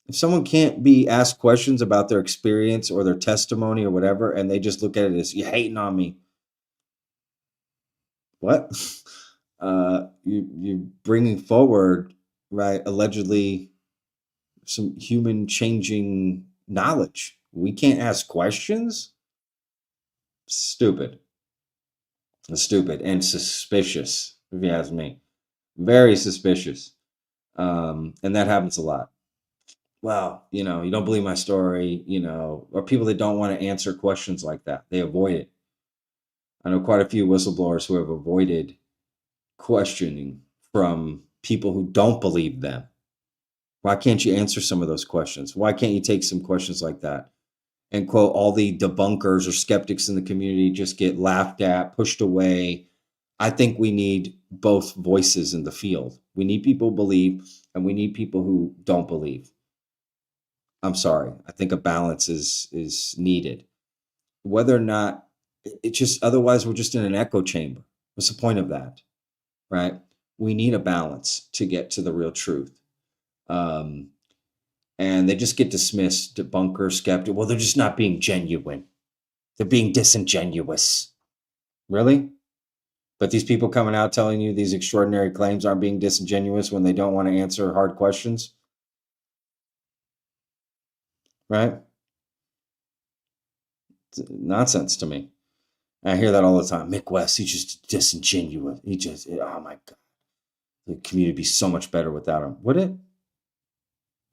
If someone can't be asked questions about their experience or their testimony or whatever, and they just look at it as, you hating on me. What? You bringing forward, right, allegedly some human changing knowledge. We can't ask questions? Stupid. Stupid and suspicious, if you ask me. Very suspicious. And that happens a lot. well, you don't believe my story, or people that don't want to answer questions like that. They avoid it. I know quite a few whistleblowers who have avoided questioning from people who don't believe them. Why can't you answer some of those questions? Why can't you take some questions like that and quote all the debunkers or skeptics in the community just get laughed at, pushed away? I think we need both voices in the field. We need people who believe and we need people who don't believe. I'm sorry. I think a balance is needed. Whether or not it just otherwise we're just in an echo chamber. What's the point of that? Right? We need a balance to get to the real truth. Um, and they just get dismissed, debunker, skeptic. Well, they're just not being genuine. They're being disingenuous. Really? But these people coming out telling you these extraordinary claims aren't being disingenuous when they don't want to answer hard questions, right? It's nonsense to me. I hear that all the time. Mick West, he's just disingenuous. Oh my God. The community would be so much better without him. Would it?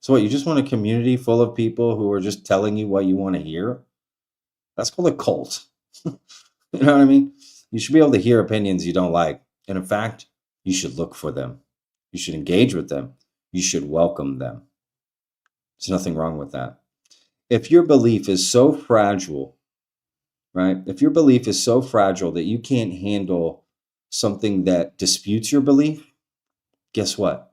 So what, you just want a community full of people who are just telling you what you want to hear? That's called a cult. You know what I mean? You should be able to hear opinions you don't like. And in fact, you should look for them. You should engage with them. You should welcome them. There's nothing wrong with that. If your belief is so fragile, right? If your belief is so fragile that you can't handle something that disputes your belief, guess what?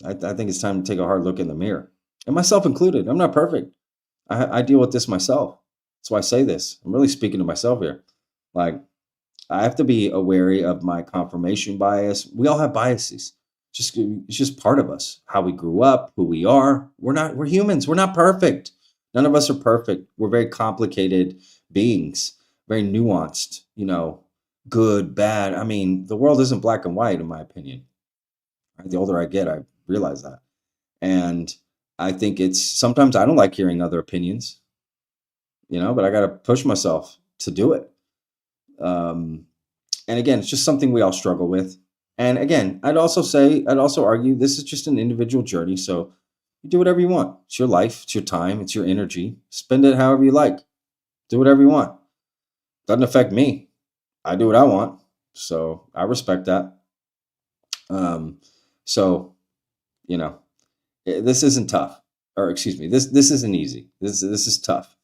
I think it's time to take a hard look in the mirror, and myself included. I'm not perfect. I deal with this myself. That's why I say this. I'm really speaking to myself here. Like, I have to be wary of my confirmation bias. We all have biases. It's just part of us. How we grew up, who we are. We're humans. We're not perfect. None of us are perfect. We're very complicated beings, very nuanced, good, bad. I mean, the world isn't black and white, in my opinion. Right? The older I get, I realize that. And I think it's sometimes I don't like hearing other opinions, but I got to push myself to do it. And again, it's just something we all struggle with. And again, I'd also argue this is just an individual journey. So you do whatever you want. It's your life, it's your time, it's your energy. Spend it however you like. Do whatever you want. Doesn't affect me. I do what I want. So I respect that. So, this isn't tough. Or excuse me, this isn't easy. This is tough.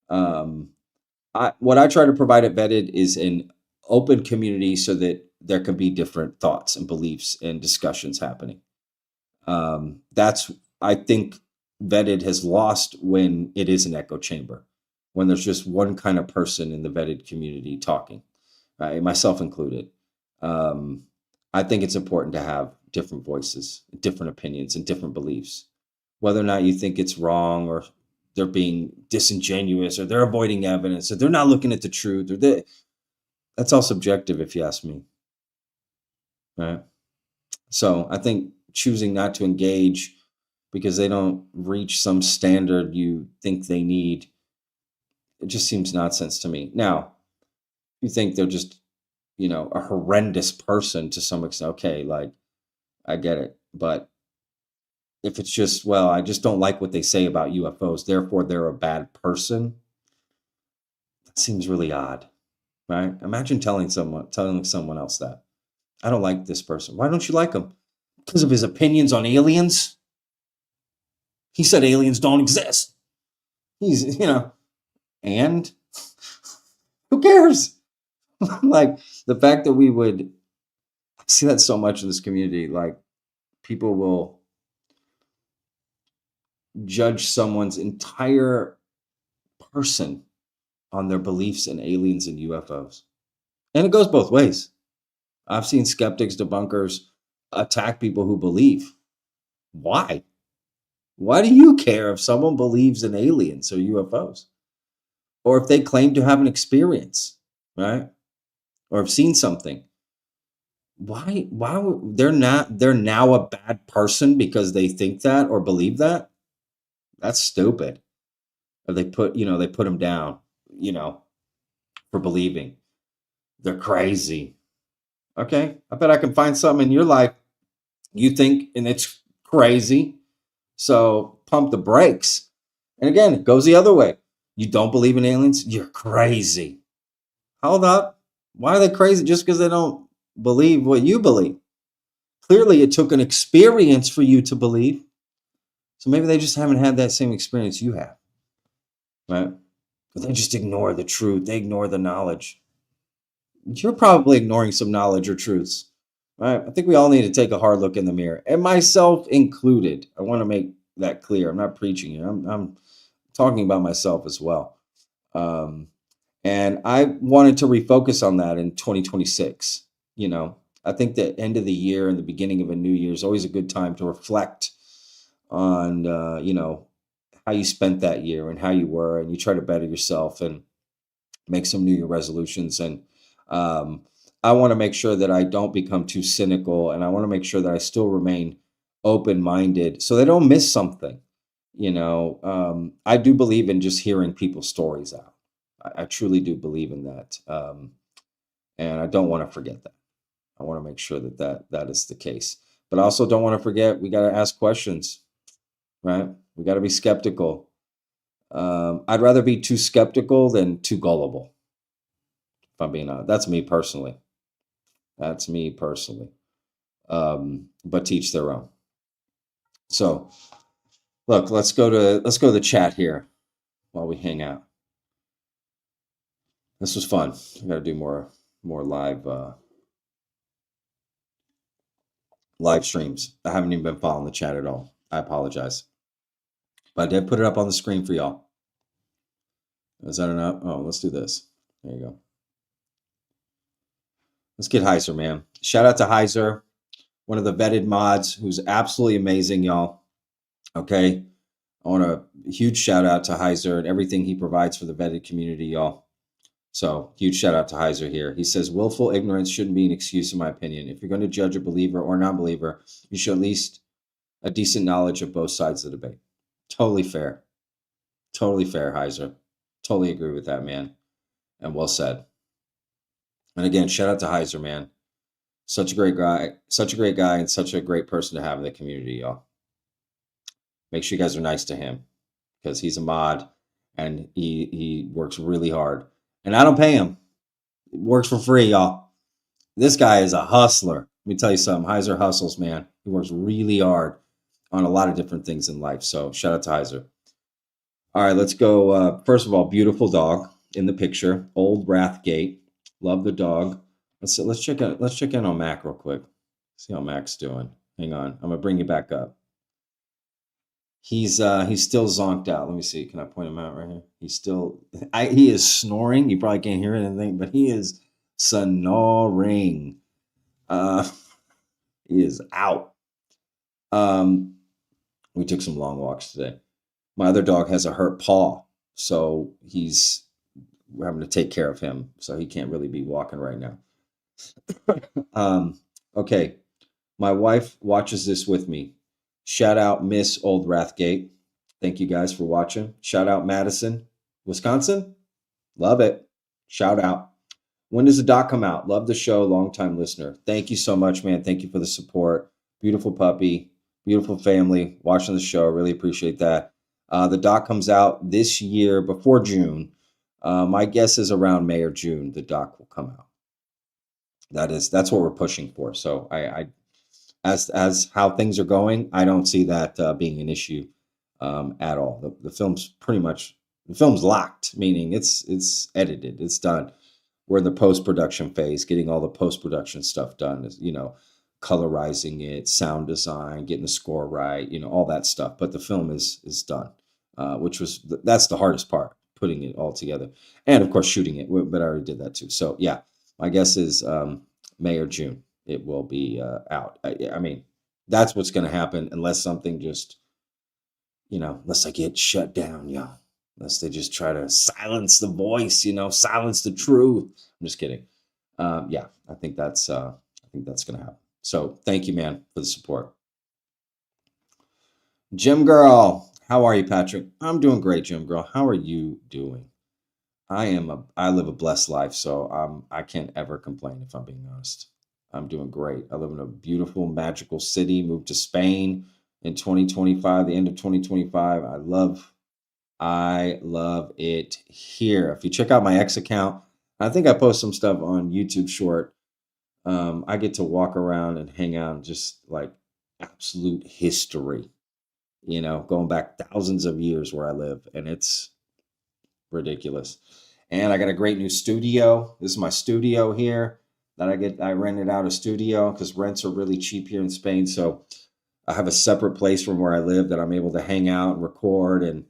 What I try to provide at Vetted is an open community so that there can be different thoughts and beliefs and discussions happening. That's I think Vetted has lost when it is an echo chamber, when there's just one kind of person in the Vetted community talking, right? Myself included. I think it's important to have different voices, different opinions, and different beliefs. Whether or not you think it's wrong or they're being disingenuous or they're avoiding evidence or they're not looking at the truth that's all subjective if you ask me, right? So I think choosing not to engage because they don't reach some standard you think they need, it just seems nonsense to me. Now, you think they're just, a horrendous person to some extent, okay, like I get it. But if it's just, well, I just don't like what they say about UFOs, therefore they're a bad person, that seems really odd, right? Imagine telling someone else that. I don't like this person. Why don't you like him? Because of his opinions on aliens? He said aliens don't exist. He's, and who cares? Like the fact that we would see that so much in this community, like people will judge someone's entire person on their beliefs in aliens and UFOs. And it goes both ways. I've seen skeptics, debunkers attack people who believe. Why? Why do you care if someone believes in aliens or UFOs? Or if they claim to have an experience, right? Or have seen something. Why they're now a bad person because they think that or believe that? That's stupid. Or they put them down, for believing. They're crazy. Okay, I bet I can find something in your life you think and it's crazy. So pump the brakes. And again, it goes the other way. You don't believe in aliens? You're crazy. Hold up. Why are they crazy just because they don't believe what you believe? Clearly, it took an experience for you to believe. So maybe they just haven't had that same experience you have, right? But they just ignore the truth. They ignore the knowledge. You're probably ignoring some knowledge or truths, right? I think we all need to take a hard look in the mirror, and myself included. I want to make that clear. I'm not preaching here. I'm talking about myself as well. Um, and I wanted to refocus on that in 2026. You know, I think the end of the year and the beginning of a new year is always a good time to reflect on, how you spent that year and how you were, and you try to better yourself and make some New Year resolutions. And um, I want to make sure that I don't become too cynical, and I want to make sure that I still remain open minded so they don't miss something. I do believe in just hearing people's stories out. I truly do believe in that. And I don't want to forget that. I want to make sure that is the case. But I also don't want to forget we got to ask questions, right? We got to be skeptical. I'd rather be too skeptical than too gullible, if I'm being honest. That's me personally. That's me personally. But teach their own. So look, let's go to the chat here while we hang out. This was fun. I got to do more live streams. I haven't even been following the chat at all. I apologize, but I did put it up on the screen for y'all. Is that enough? Oh, let's do this. There you go. Let's get Heiser, man. Shout out to Heiser, one of the vetted mods, who's absolutely amazing, y'all. Okay, I want a huge shout out to Heiser and everything he provides for the vetted community, y'all. So huge shout out to Heiser here. He says, willful ignorance shouldn't be an excuse, in my opinion. If you're going to judge a believer or non-believer, you should at least a decent knowledge of both sides of the debate. Totally fair. Totally fair, Heiser. Totally agree with that, man. And well said. And again, shout out to Heiser, man. Such a great guy, and such a great person to have in the community, y'all. Make sure you guys are nice to him because he's a mod and he works really hard. And I don't pay him. It works for free, y'all. This guy is a hustler. Let me tell you something. Heiser hustles, man. He works really hard on a lot of different things in life. So shout out to Heiser. All right, let's go. First of all, beautiful dog in the picture. Old Rathgate. Love the dog. Let's check in on Mac real quick. See how Mac's doing. Hang on. I'm gonna bring you back up. He's still zonked out. Let me see. Can I point him out right here? He is snoring. You probably can't hear anything, but he is snoring. He is out. We took some long walks today. My other dog has a hurt paw, so we're having to take care of him, so he can't really be walking right now. Okay, my wife watches this with me. Shout out Miss Old Rathgate. Thank you guys for watching. Shout out Madison, Wisconsin. Love it. Shout out. When does the doc come out? Love the show. Long time listener. Thank you so much, man. Thank you for the support. Beautiful puppy. Beautiful family watching the show. Really appreciate that. The doc comes out this year before June. My guess is around May or June, the doc will come out. That's what we're pushing for. So as how things are going, I don't see that being an issue at all. The film's locked, meaning it's edited, it's done. We're in the post-production phase, getting all the post-production stuff done, colorizing it, sound design, getting the score right, all that stuff. But the film is done, that's the hardest part, putting it all together. And of course, shooting it, but I already did that too. So yeah, my guess is May or June it will be out. I mean, that's what's going to happen unless something just, unless I get shut down, y'all. Unless they just try to silence the voice, silence the truth. I'm just kidding. Yeah, I think that's going to happen. So thank you, man, for the support. Jim Girl, how are you, Patrick? I'm doing great, Jim Girl. How are you doing? I live a blessed life, so I can't ever complain, if I'm being honest. I'm doing great. I live in a beautiful, magical city, moved to Spain in 2025, the end of 2025. I love it here. If you check out my X account, I think I post some stuff on YouTube Short. I get to walk around and hang out, and just like absolute history, going back thousands of years where I live, and it's ridiculous. And I got a great new studio. This is my studio here that I rented out a studio because rents are really cheap here in Spain. So I have a separate place from where I live that I'm able to hang out and record, and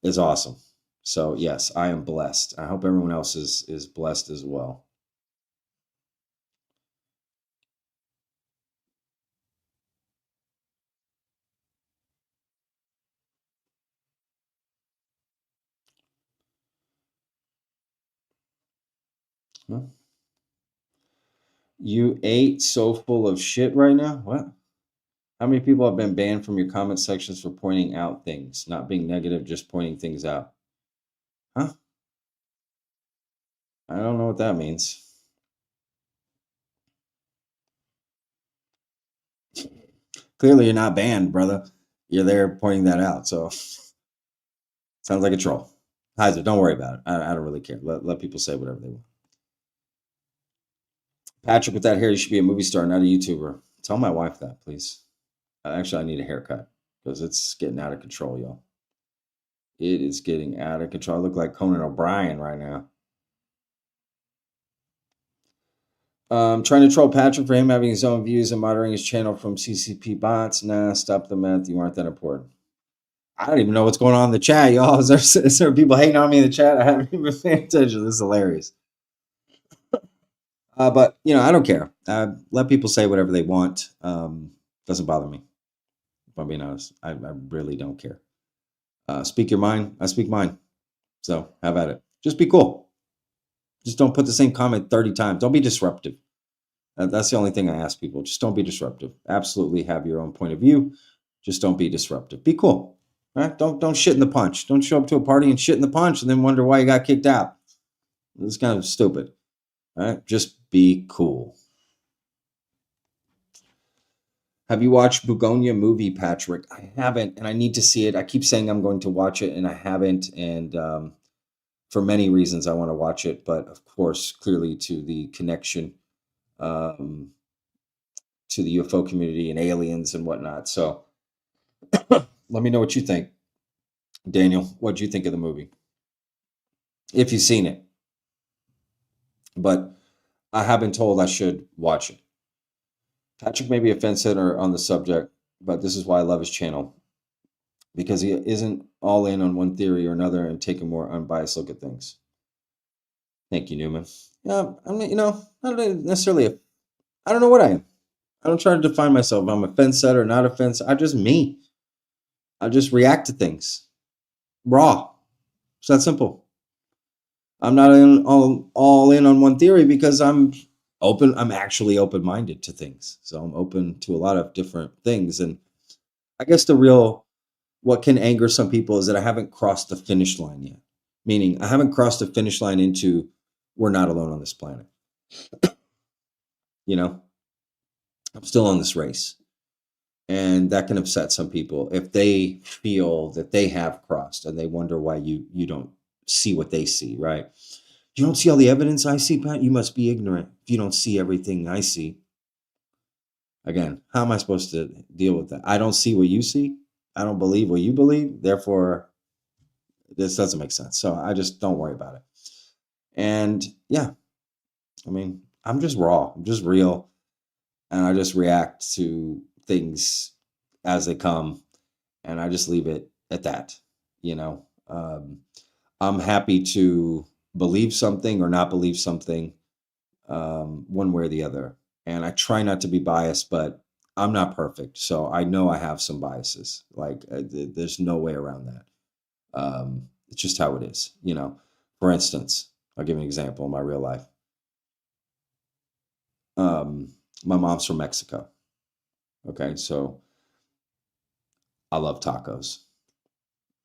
is awesome. So yes, I am blessed. I hope everyone else is blessed as well. Huh? You ate so full of shit right now? What? How many people have been banned from your comment sections for pointing out things, not being negative, just pointing things out? Huh? I don't know what that means. Clearly, you're not banned, brother. You're there pointing that out. So sounds like a troll. Heiser, don't worry about it. I don't really care. Let people say whatever they want. Patrick, with that hair, you should be a movie star, not a YouTuber. Tell my wife that, please. Actually, I need a haircut because it's getting out of control, y'all. It is getting out of control. I look like Conan O'Brien right now. Trying to troll Patrick for him having his own views and monitoring his channel from CCP bots. Nah, stop the math. You aren't that important. I don't even know what's going on in the chat, y'all. Is there people hating on me in the chat? I haven't even paid attention. This is hilarious. But I don't care. Let people say whatever they want. Doesn't bother me. If I'm being honest, I really don't care. Speak your mind. I speak mine. So have at it. Just be cool. Just don't put the same comment 30 times. Don't be disruptive. That's the only thing I ask people. Just don't be disruptive. Absolutely have your own point of view. Just don't be disruptive. Be cool. Right? Don't shit in the punch. Don't show up to a party and shit in the punch and then wonder why you got kicked out. It's kind of stupid. Right? Just be cool. Have you watched Bugonia movie, Patrick? I haven't, and I need to see it. I keep saying I'm going to watch it, and I haven't. And for many reasons, I want to watch it. But of course, clearly to the connection to the UFO community and aliens and whatnot. So let me know what you think. Daniel, what do you think of the movie? If you've seen it. But I have been told I should watch it. Patrick may be a fence sitter on the subject, but this is why I love his channel. Because he isn't all in on one theory or another and take a more unbiased look at things. Thank you, Newman. Yeah, I mean, not necessarily I don't know what I am. I don't try to define myself. I'm a fence setter, not a fence. I'm just me. I just react to things. Raw. It's that simple. I'm not all in on one theory because I'm open. I'm actually open-minded to things. So I'm open to a lot of different things. And I guess what can anger some people is that I haven't crossed the finish line yet. Meaning I haven't crossed the finish line into we're not alone on this planet. I'm still on this race. And that can upset some people if they feel that they have crossed and they wonder why you don't see what they see, right? You don't see all the evidence I see, Pat? You must be ignorant if you don't see everything I see. Again, how am I supposed to deal with that? I don't see what you see. I don't believe what you believe. Therefore, this doesn't make sense. So I just don't worry about it. And yeah, I mean, I'm just raw. I'm just real. And I just react to things as they come. And I just leave it at that. I'm happy to believe something or not believe something one way or the other. And I try not to be biased, but I'm not perfect. So I know I have some biases. Like there's no way around that. It's just how it is. For instance, I'll give you an example in my real life. My mom's from Mexico. Okay, so I love tacos.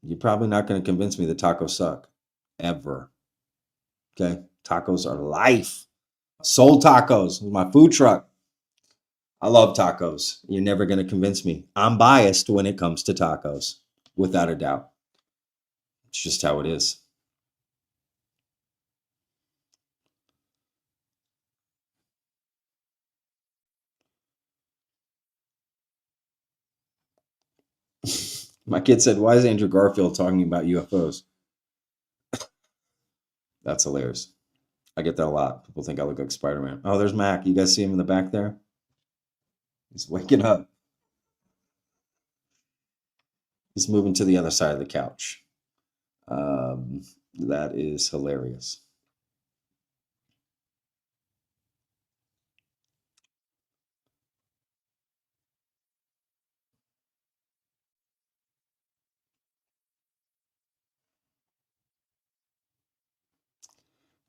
You're probably not going to convince me that tacos suck. Ever. Okay, tacos are life. Sold tacos with my food truck. I love tacos. You're never going to convince me. I'm biased when it comes to tacos, without a doubt. It's just how it is. My kid said, "Why is Andrew Garfield talking about UFOs?" That's hilarious. I get that a lot. People think I look like Spider Man. Oh, there's Mac. You guys see him in the back there? He's waking up. He's moving to the other side of the couch. Um, that is hilarious.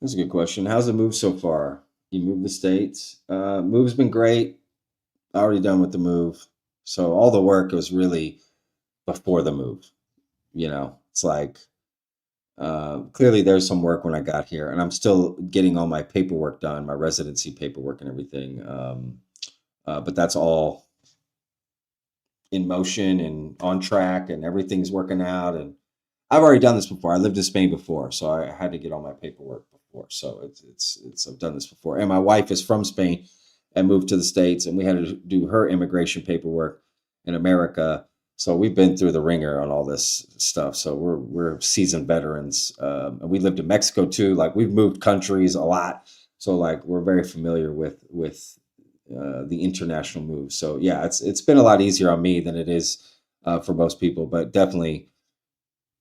That's a good question. How's the move so far? You moved the states. Move's been great. Already done with the move. So all the work was really before the move. It's like clearly there's some work when I got here, and I'm still getting all my paperwork done, my residency paperwork and everything. But that's all in motion and on track, and everything's working out. And I've already done this before. I lived in Spain before, so I had to get all my paperwork before. So it's I've done this before. And my wife is from Spain and moved to the States, and we had to do her immigration paperwork in America. So we've been through the ringer on all this stuff. So we're seasoned veterans, and we lived in Mexico too. Like we've moved countries a lot, so like we're very familiar with the international moves. So yeah, it's been a lot easier on me than it is for most people, but definitely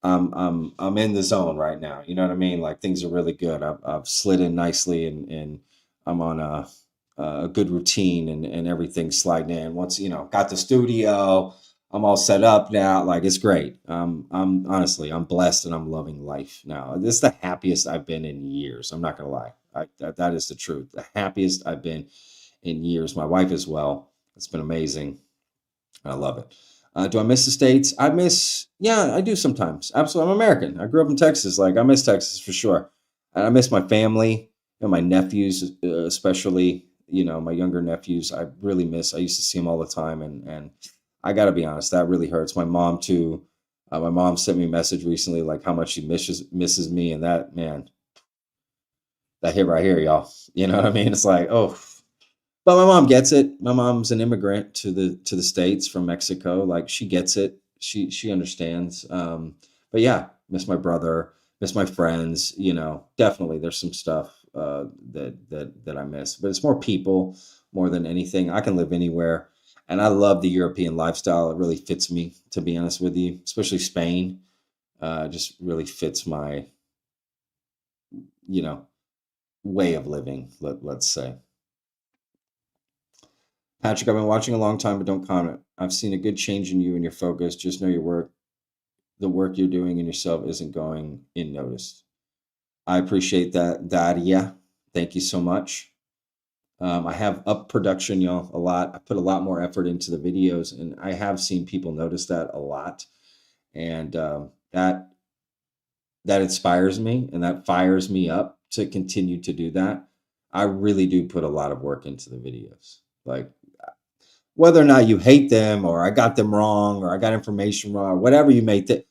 I'm in the zone right now. You know what I mean? Like things are really good. I've slid in nicely, and I'm on a good routine, and everything's sliding in. Once got the studio, I'm all set up now. Like it's great. I'm honestly I'm blessed, and I'm loving life now. This is the happiest I've been in years. I'm not gonna lie. That is the truth. The happiest I've been in years. My wife as well. It's been amazing. I love it. Do I miss the States? Yeah, I do sometimes. Absolutely. I'm American. I grew up in Texas. Like, I miss Texas for sure. And I miss my family, my nephews, especially, my younger nephews. I really miss. I used to see them all the time. And I got to be honest, that really hurts. My mom, too. My mom sent me a message recently, like how much she misses me. And that, man, that hit right here, y'all. You know what I mean? It's like, oh, but my mom gets it. My mom's an immigrant to the States from Mexico. Like she gets it. She understands. But yeah, miss my brother, miss my friends. Definitely there's some stuff that I miss. But it's more people more than anything. I can live anywhere, and I love the European lifestyle. It really fits me, to be honest with you. Especially Spain, just really fits my you know way of living. Let's say. Patrick, I've been watching a long time, but don't comment. I've seen a good change in you and your focus. Just know the work you're doing in yourself isn't going unnoticed. I appreciate that, Daria. Thank you so much. I have up production, y'all, a lot. I put a lot more effort into the videos, and I have seen people notice that a lot, and that inspires me, and that fires me up to continue to do that. I really do put a lot of work into the videos, like whether or not you hate them or I got them wrong or I got information wrong, whatever you may think,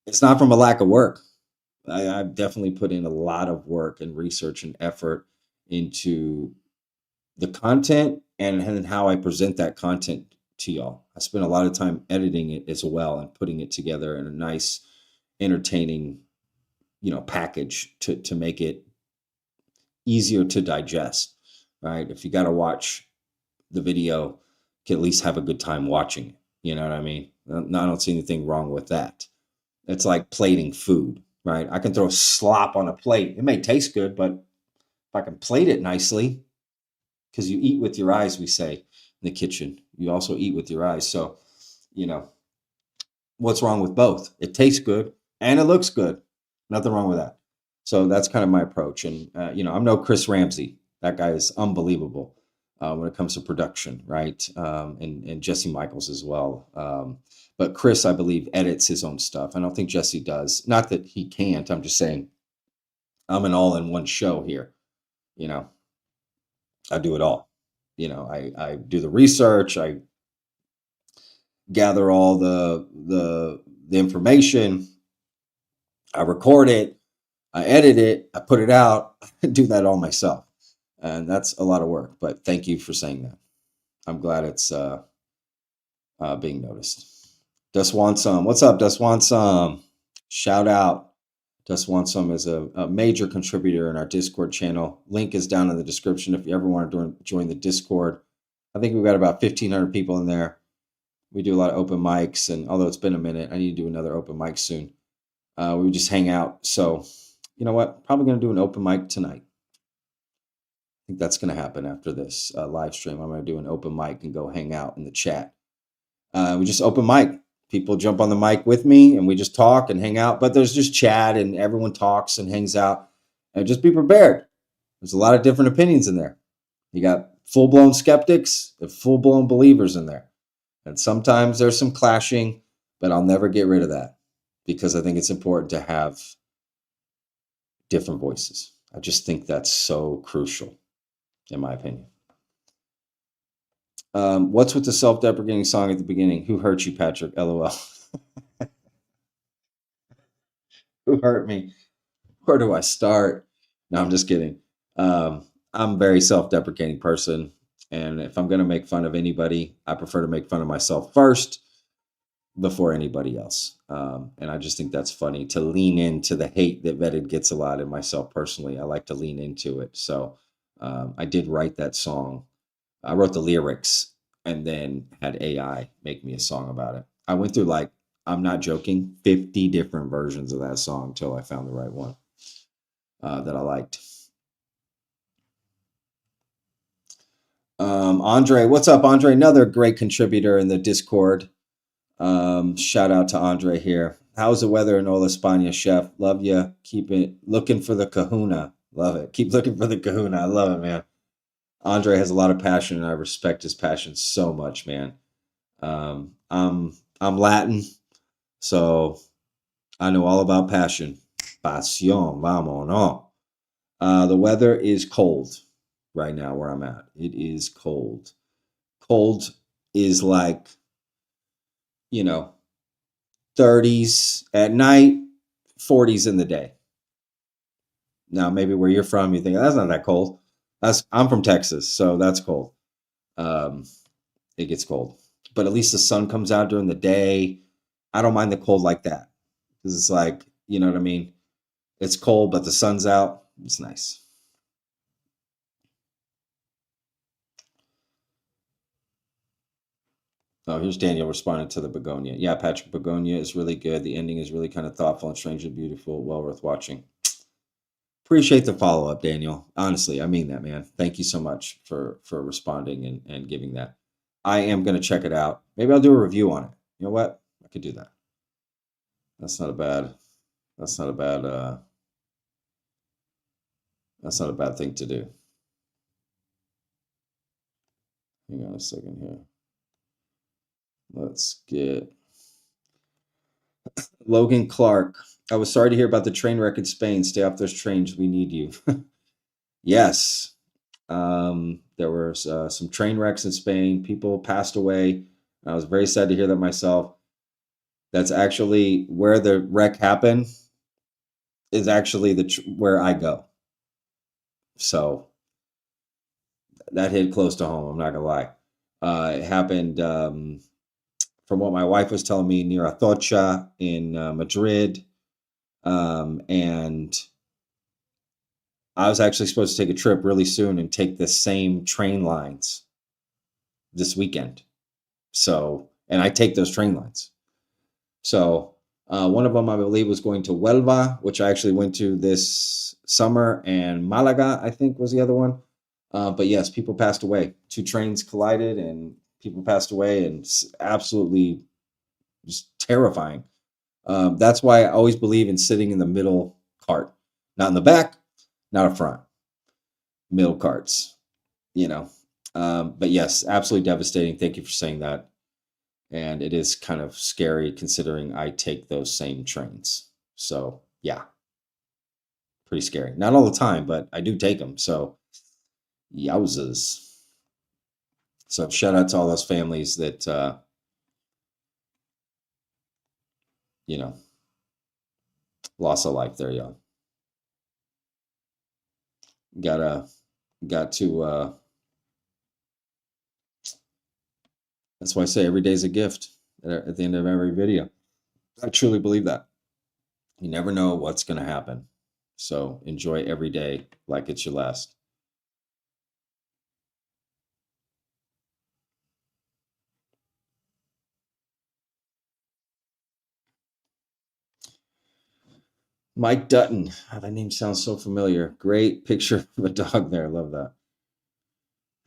it's not from a lack of work. I've definitely put in a lot of work and research and effort into the content and how I present that content to y'all. I spend a lot of time editing it as well and putting it together in a nice, entertaining, package to make it easier to digest. Right? If you got to watch the video, you can at least have a good time watching it. You know what I mean? No, I don't see anything wrong with that. It's like plating food, right? I can throw slop on a plate. It may taste good, but if I can plate it nicely, because you eat with your eyes, we say in the kitchen. You also eat with your eyes. So, you know, what's wrong with both? It tastes good and it looks good. Nothing wrong with that. So that's kind of my approach. And, I'm no Chris Ramsey. That guy is unbelievable when it comes to production, right? And Jesse Michaels as well. But Chris, I believe, edits his own stuff. I don't think Jesse does. Not that he can't. I'm just saying I'm an all in one show here. You know, I do it all. I do the research, I gather all the information, I record it, I edit it, I put it out, I do that all myself. And that's a lot of work. But thank you for saying that. I'm glad it's being noticed. Just want some. What's up, Just want some? Shout out. Just want some is a major contributor in our Discord channel. Link is down in the description if you ever want to join the Discord. I think we've got about 1,500 people in there. We do a lot of open mics, and although it's been a minute, I need to do another open mic soon. We just hang out. So, you know what? Probably going to do an open mic tonight. I think that's going to happen after this live stream. I'm going to do an open mic and go hang out in the chat. We just open mic. People jump on the mic with me and we just talk and hang out. But there's just chat and everyone talks and hangs out. And just be prepared. There's a lot of different opinions in there. You got full-blown skeptics and full-blown believers in there. And sometimes there's some clashing, but I'll never get rid of that because I think it's important to have different voices. I just think that's so crucial, in my opinion. What's with the self-deprecating song at the beginning? Who hurt you, Patrick? LOL. Who hurt me? Where do I start? No, I'm just kidding. I'm a very self-deprecating person. And if I'm going to make fun of anybody, I prefer to make fun of myself first before anybody else. And I just think that's funny to lean into the hate that Vetted gets a lot in myself personally. I like to lean into it. So I did write that song. I wrote the lyrics and then had AI make me a song about it. I went through, like, I'm not joking, 50 different versions of that song until I found the right one that I liked. Andre, what's up, Andre? Another great contributor in the Discord. Shout out to Andre here. How's the weather in Ola España, chef? Love you. Keep it looking for the kahuna. Love it. Keep looking for the kahuna. I love it, man. Andre has a lot of passion, and I respect his passion so much, man. I'm Latin, so I know all about passion. Pasión, vámonos. The weather is cold right now where I'm at. It is cold. Cold is like, 30s at night, 40s in the day. Now, maybe where you're from, you think that's not that cold. I'm from Texas, so that's cold. It gets cold, but at least the sun comes out during the day. I don't mind the cold like that because it's like, you know what I mean? It's cold, but the sun's out. It's nice. Oh, here's Daniel responding to the Begonia. Yeah, Patrick, Begonia is really good. The ending is really kind of thoughtful and strangely beautiful. Well worth watching. Appreciate the follow-up, Daniel. Honestly, I mean that, man. Thank you so much for responding and giving that. I am going to check it out. Maybe I'll do a review on it. You know what? I could do that. That's not a bad thing to do. Hang on a second here. Let's get Logan Clark. I was sorry to hear about the train wreck in Spain. Stay off those trains. We need you. Yes. There were some train wrecks in Spain. People passed away. I was very sad to hear that myself. That's actually where the wreck happened is actually where I go. So that hit close to home. I'm not gonna lie. It happened from what my wife was telling me near Atocha in Madrid, and I was actually supposed to take a trip really soon and take the same train lines this weekend. So, and I take those train lines. So one of them, I believe, was going to Huelva, which I actually went to this summer, and Malaga, I think, was the other one. But yes, people passed away. 2 trains collided, and people passed away, and it's absolutely just terrifying. That's why I always believe in sitting in the middle cart, not in the back, not up front. Middle carts, But yes, absolutely devastating. Thank you for saying that. And it is kind of scary considering I take those same trains. So yeah, pretty scary. Not all the time, but I do take them. So yowzas. So shout out to all those families that you know, lost a life there, y'all. Got to that's why I say every day's a gift at the end of every video. I truly believe that. You never know what's going to happen. So enjoy every day like it's your last. Mike Dutton. Oh, that name sounds so familiar. Great picture of a dog there. I love that.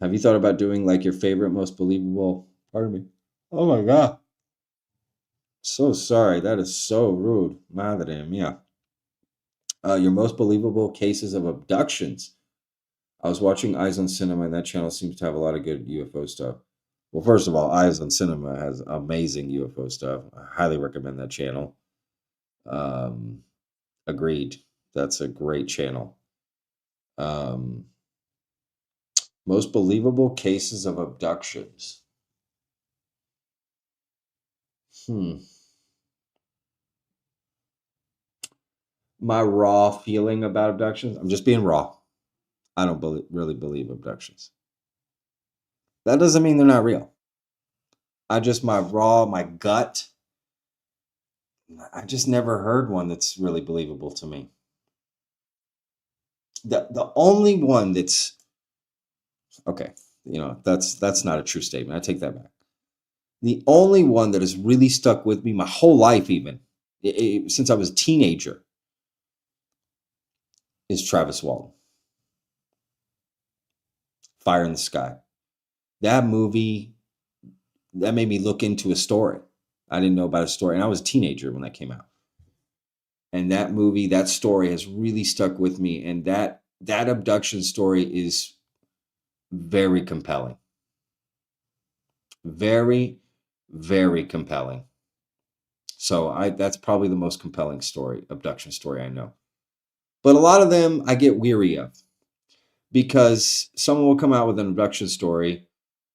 Have you thought about doing like your favorite, most believable? Pardon me. Oh my God. So sorry. That is so rude. Madre mia. Your most believable cases of abductions. I was watching Eyes on Cinema, and that channel seems to have a lot of good UFO stuff. Well, first of all, Eyes on Cinema has amazing UFO stuff. I highly recommend that channel. Um, Agreed. That's a great channel. Um, Most believable cases of abductions. Hmm. My raw feeling about abductions. I'm just being raw. I don't really believe abductions. That doesn't mean they're not real. My gut. I just never heard one that's really believable to me. The only one that's okay, that's not a true statement. I take that back. The only one that has really stuck with me my whole life, even since I was a teenager, is Travis Walton. Fire in the Sky. That movie that made me look into a story. I didn't know about a story, and I was a teenager when that came out. And that movie, that story has really stuck with me. And that abduction story is very compelling. Very, very compelling. So that's probably the most compelling abduction story I know. But a lot of them I get weary of because someone will come out with an abduction story,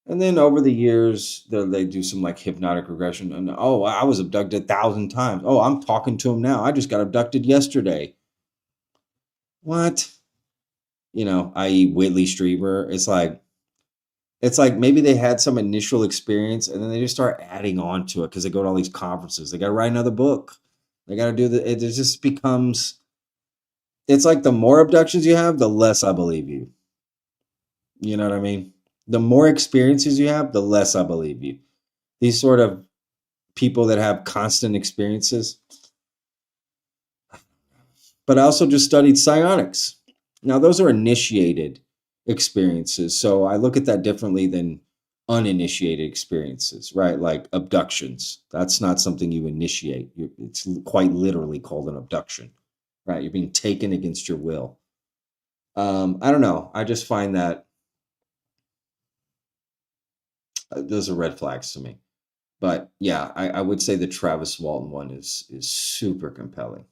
and then over the years they do some like hypnotic regression, and oh, I was abducted 1,000 times. Oh, I'm talking to him now. I just got abducted yesterday. What? I.e. Whitley Strieber. It's like maybe they had some initial experience and then they just start adding on to it because they go to all these conferences. They got to write another book. They got to do it just becomes, it's like the more abductions you have, the less I believe you. You know what I mean? The more experiences you have, the less I believe you. These sort of people that have constant experiences. But I also just studied psionics. Now, those are initiated experiences. So I look at that differently than uninitiated experiences, right? Like abductions. That's not something you initiate. It's quite literally called an abduction, right? You're being taken against your will. I don't know. I just find that those are red flags to me. But yeah, I would say the Travis Walton one is super compelling.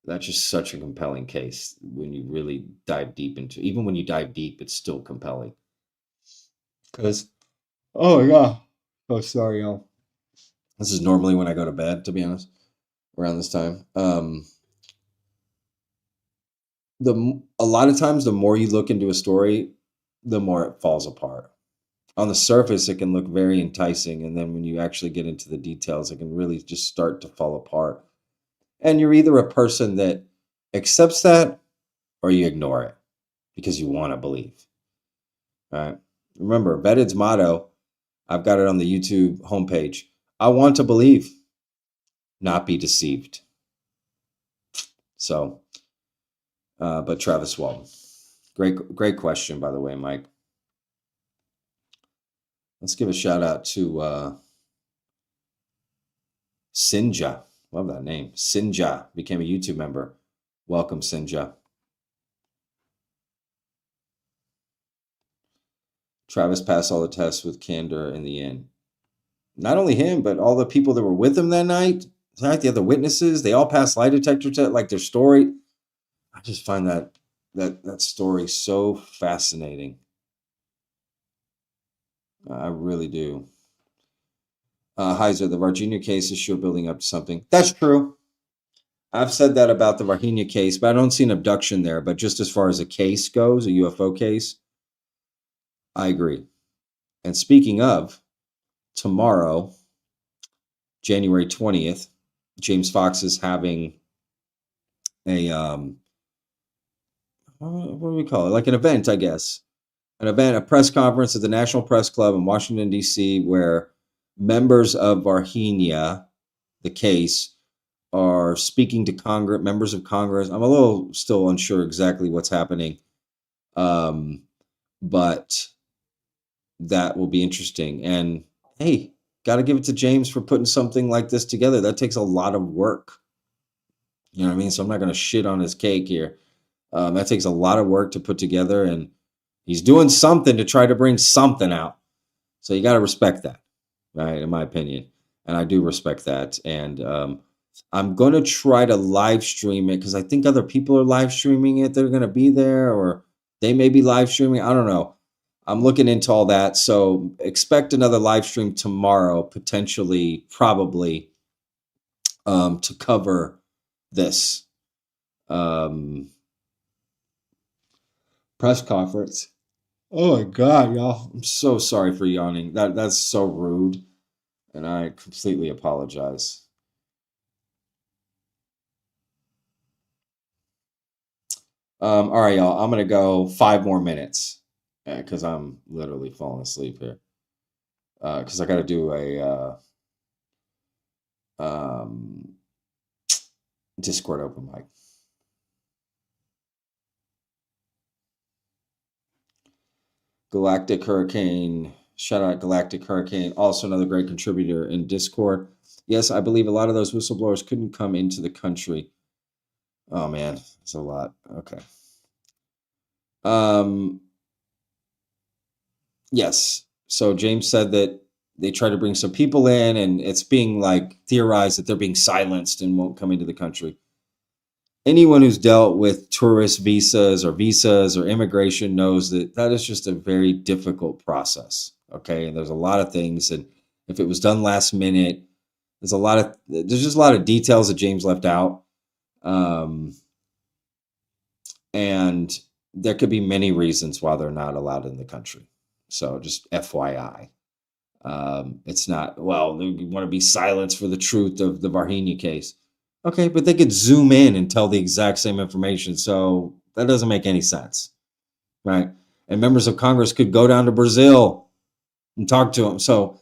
That's just such a compelling case when you really dive deep into. Even when you dive deep, it's still compelling. Because oh my god, oh sorry, y'all. This is normally when I go to bed, to be honest, around this time. A lot of times, the more you look into a story, the more it falls apart. On the surface, it can look very enticing, and then when you actually get into the details, it can really just start to fall apart. And you're either a person that accepts that or you ignore it because you want to believe. All right. Remember, Vetted's motto, I've got it on the YouTube homepage. I want to believe, not be deceived. So, but Travis Walton. Great question, by the way, Mike. Let's give a shout out to Sinja. Love that name. Sinja became a YouTube member. Welcome, Sinja. Travis passed all the tests with candor in the end. Not only him, but all the people that were with him that night, the other witnesses, they all passed lie detector test, like their story. I just find that story so fascinating. I really do. Heiser, the Virginia case is sure building up to something. That's true. I've said that about the Virginia case, but I don't see an abduction there. But just as far as a case goes, a UFO case, I agree. And speaking of, tomorrow, January 20th, James Fox is having a what do we call it? Like an event, I guess. An event, a press conference at the National Press Club in Washington, D.C., where members of Varhenia, the case, are speaking to Congress, members of Congress. I'm a little still unsure exactly what's happening, but that will be interesting. And hey, got to give it to James for putting something like this together. That takes a lot of work. You know what I mean? So I'm not going to shit on his cake here. That takes a lot of work to put together, and he's doing something to try to bring something out. So you got to respect that, right? In my opinion. And I do respect that. And I'm going to try to live stream it because I think other people are live streaming it. They're going to be there, or they may be live streaming. I don't know. I'm looking into all that. So expect another live stream tomorrow, potentially, probably, to cover this press conference. Oh my God, y'all. I'm so sorry for yawning. That's so rude. And I completely apologize. All right, y'all. I'm going to go 5 more minutes because I'm literally falling asleep here. Because I got to do a Discord open mic. Galactic Hurricane. Shout out Galactic Hurricane. Also another great contributor in Discord. Yes, I believe a lot of those whistleblowers couldn't come into the country. Oh, man. It's a lot. Okay. Yes. So James said that they try to bring some people in, and it's being like theorized that they're being silenced and won't come into the country. Anyone who's dealt with tourist visas or immigration knows that that is just a very difficult process. Okay. And there's a lot of things. And if it was done last minute, there's just a lot of details that James left out. And there could be many reasons why they're not allowed in the country. So just FYI. It's not, well, they want to be silenced for the truth of the Varhenia case. Okay, but they could zoom in and tell the exact same information. So that doesn't make any sense, right? And members of Congress could go down to Brazil and talk to them. So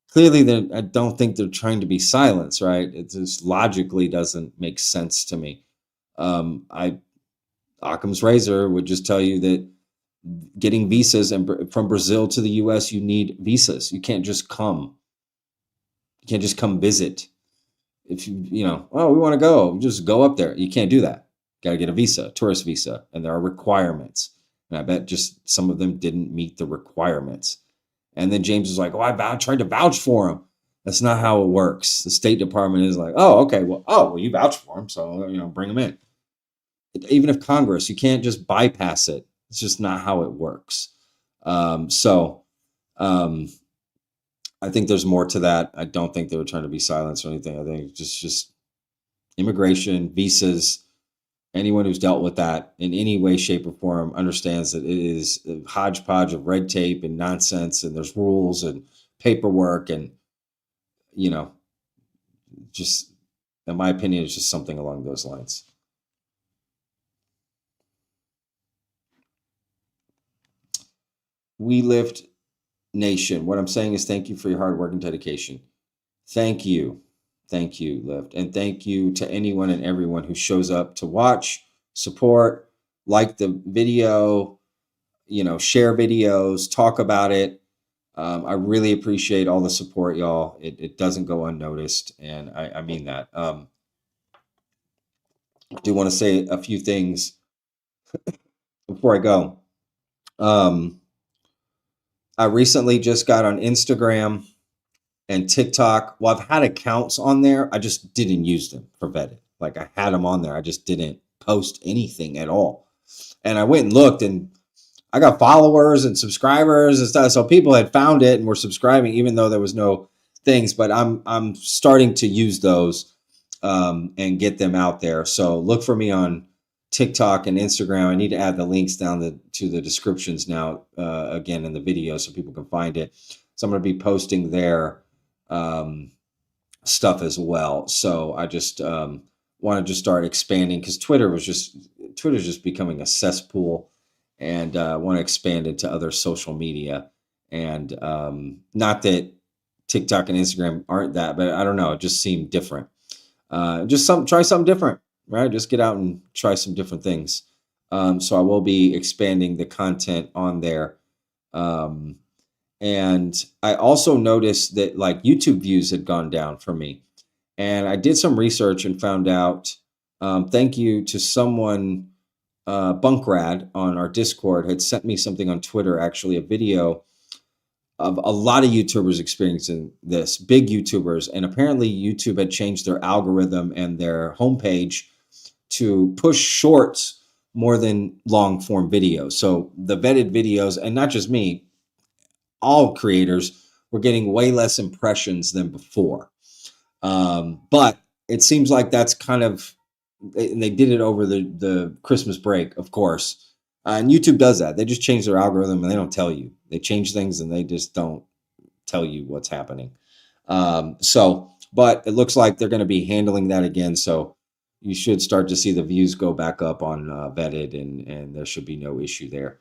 clearly, I don't think they're trying to be silenced, right? It just logically doesn't make sense to me. Occam's razor would just tell you that getting visas and from Brazil to the U.S., you need visas. You can't just come. You can't just come visit. If we want to go, just go up there. You can't do that. Got to get a visa, tourist visa, and there are requirements. And I bet just some of them didn't meet the requirements. And then James was like, "Oh, I tried to vouch for him." That's not how it works. The State Department is like, "Oh, okay, well, you vouched for him, so bring him in." Even if Congress, you can't just bypass it. It's just not how it works. I think there's more to that. I don't think they were trying to be silenced or anything. I think just immigration, visas. Anyone who's dealt with that in any way, shape, or form understands that it is a hodgepodge of red tape and nonsense, and there's rules and paperwork, and just in my opinion, it's just something along those lines. We Lift Nation. What I'm saying is thank you for your hard work and dedication. Thank you. Thank you, Lift. And thank you to anyone and everyone who shows up to watch, support, like the video, share videos, talk about it. I really appreciate all the support, y'all. It doesn't go unnoticed, and I mean that. I do want to say a few things before I go. I recently just got on Instagram and TikTok. Well, I've had accounts on there. I just didn't use them for vetting. Like I had them on there. I just didn't post anything at all. And I went and looked, and I got followers and subscribers and stuff. So people had found it and were subscribing, even though there was no things. But I'm starting to use those and get them out there. So look for me on TikTok and Instagram. I need to add the links down to the descriptions now, again, in the video so people can find it. So I'm going to be posting there stuff as well. So I just want to just start expanding, because Twitter's just becoming a cesspool, and want to expand into other social media. And not that TikTok and Instagram aren't that, but I don't know, it just seemed different. Try something different, right? Just get out and try some different things. So I will be expanding the content on there. And I also noticed that like YouTube views had gone down for me. And I did some research and found out, thank you to someone, Bunkrad on our Discord had sent me something on Twitter, actually a video of a lot of YouTubers experiencing this, big YouTubers. And apparently YouTube had changed their algorithm and their homepage to push shorts more than long form videos. So the vetted videos, and not just me, all creators were getting way less impressions than before. But it seems like that's kind of, and they did it over the Christmas break, of course. And YouTube does that. They just change their algorithm and they don't tell you. They change things and they just don't tell you what's happening. But it looks like they're going to be handling that again. So you should start to see the views go back up on vetted, and there should be no issue there.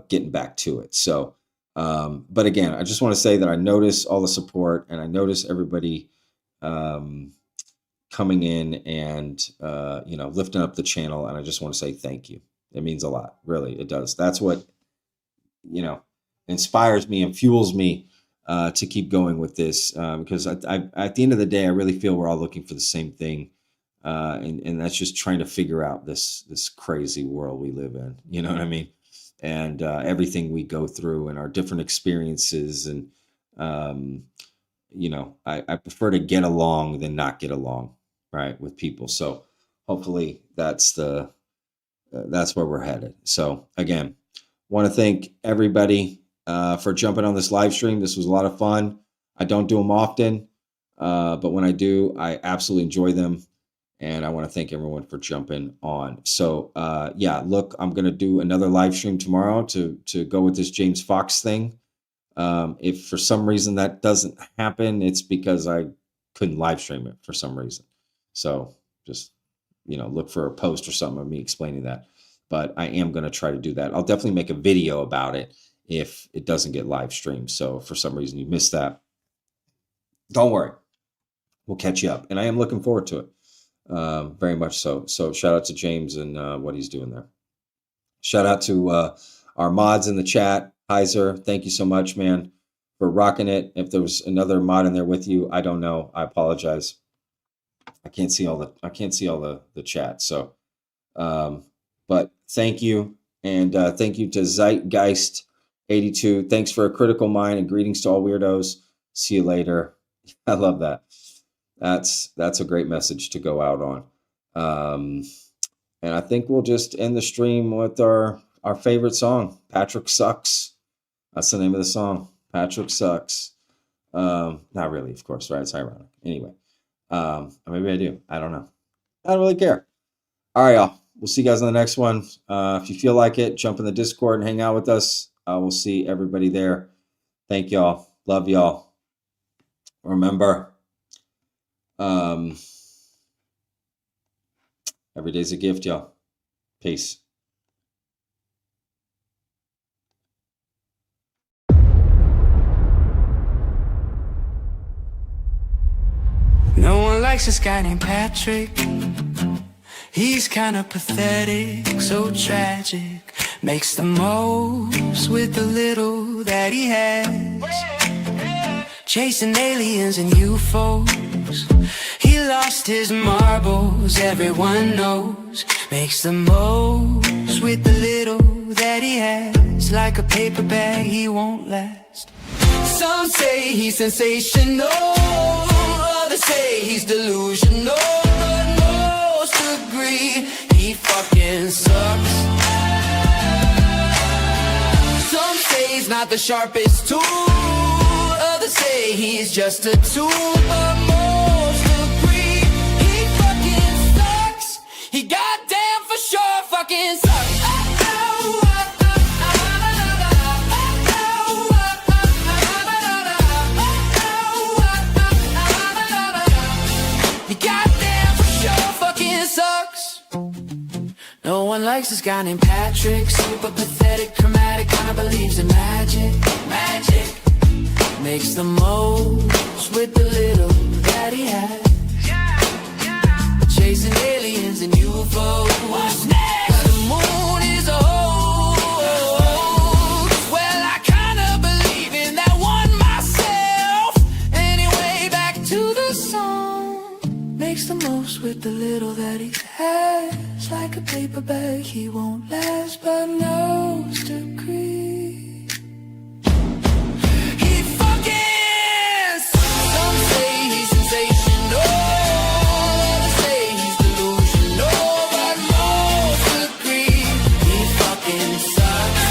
Getting back to it. So, but again, I just want to say that I notice all the support, and I notice everybody coming in and lifting up the channel, and I just want to say thank you. It means a lot, really. It does. That's what inspires me and fuels me to keep going with this, because I at the end of the day, I really feel we're all looking for the same thing, and that's just trying to figure out this crazy world we live in. You know what I mean? And everything we go through and our different experiences. And, I prefer to get along than not get along, right, with people. So hopefully that's where we're headed. So again, want to thank everybody for jumping on this live stream. This was a lot of fun. I don't do them often, but when I do, I absolutely enjoy them. And I want to thank everyone for jumping on. So look, I'm going to do another live stream tomorrow to go with this James Fox thing. If for some reason that doesn't happen, it's because I couldn't live stream it for some reason. So just, look for a post or something of me explaining that. But I am going to try to do that. I'll definitely make a video about it if it doesn't get live streamed. So if for some reason you missed that, don't worry. We'll catch you up. And I am looking forward to it. Very much so. So shout out to James and what he's doing there. Shout out to our mods in the chat. Heiser, thank you so much, man, for rocking it. If there was another mod in there with you, I don't know. I apologize. I can't see all the chat. So, but thank you, and thank you to Zeitgeist 82. Thanks for a critical mind, and greetings to all weirdos. See you later. I love that. That's a great message to go out on. And I think we'll just end the stream with our favorite song, Patrick Sucks. That's the name of the song, Patrick Sucks. Not really, of course, right? It's ironic. Anyway, maybe I do. I don't know. I don't really care. All right, y'all. We'll see you guys on the next one. If you feel like it, jump in the Discord and hang out with us. We'll see everybody there. Thank y'all. Love y'all. Remember, every day's a gift, y'all. Peace. No one likes this guy named Patrick. He's kinda pathetic, so tragic. Makes the most with the little that he has. Chasing aliens and UFOs. He lost his marbles, everyone knows. Makes the most with the little that he has. Like a paper bag, he won't last. Some say he's sensational, others say he's delusional, but most agree he fucking sucks. not the sharpest tool. Others say he's just a tool, but most agree he fucking sucks. He goddamn for sure fucking sucks. He goddamn for sure fucking sucks. No one likes this guy named Patrick. Super pathetic, dramatic, kinda believes in magic. Magic makes the most with the little that he has. Chasing aliens and UFOs. What's next? The moon is a hoax. Well, I kinda believe in that one myself. Anyway, back to the song. Makes the most with the little that he has. Like a paper bag, he won't last, but knows degree. He fucking sucks. Some say he's sensational, others say he's delusional, but most agree he fucking sucks.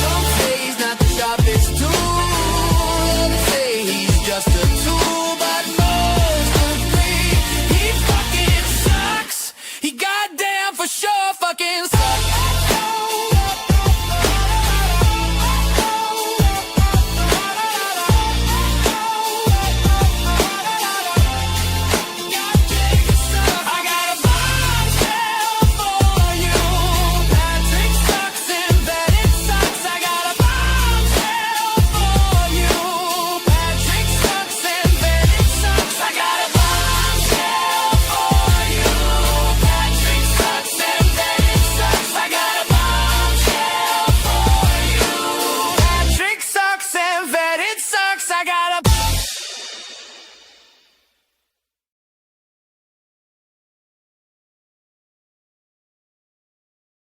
Some say he's not the sharpest tool, others say he's just a tool, but most agree he fucking sucks. He goddamn for sure fucking sucks.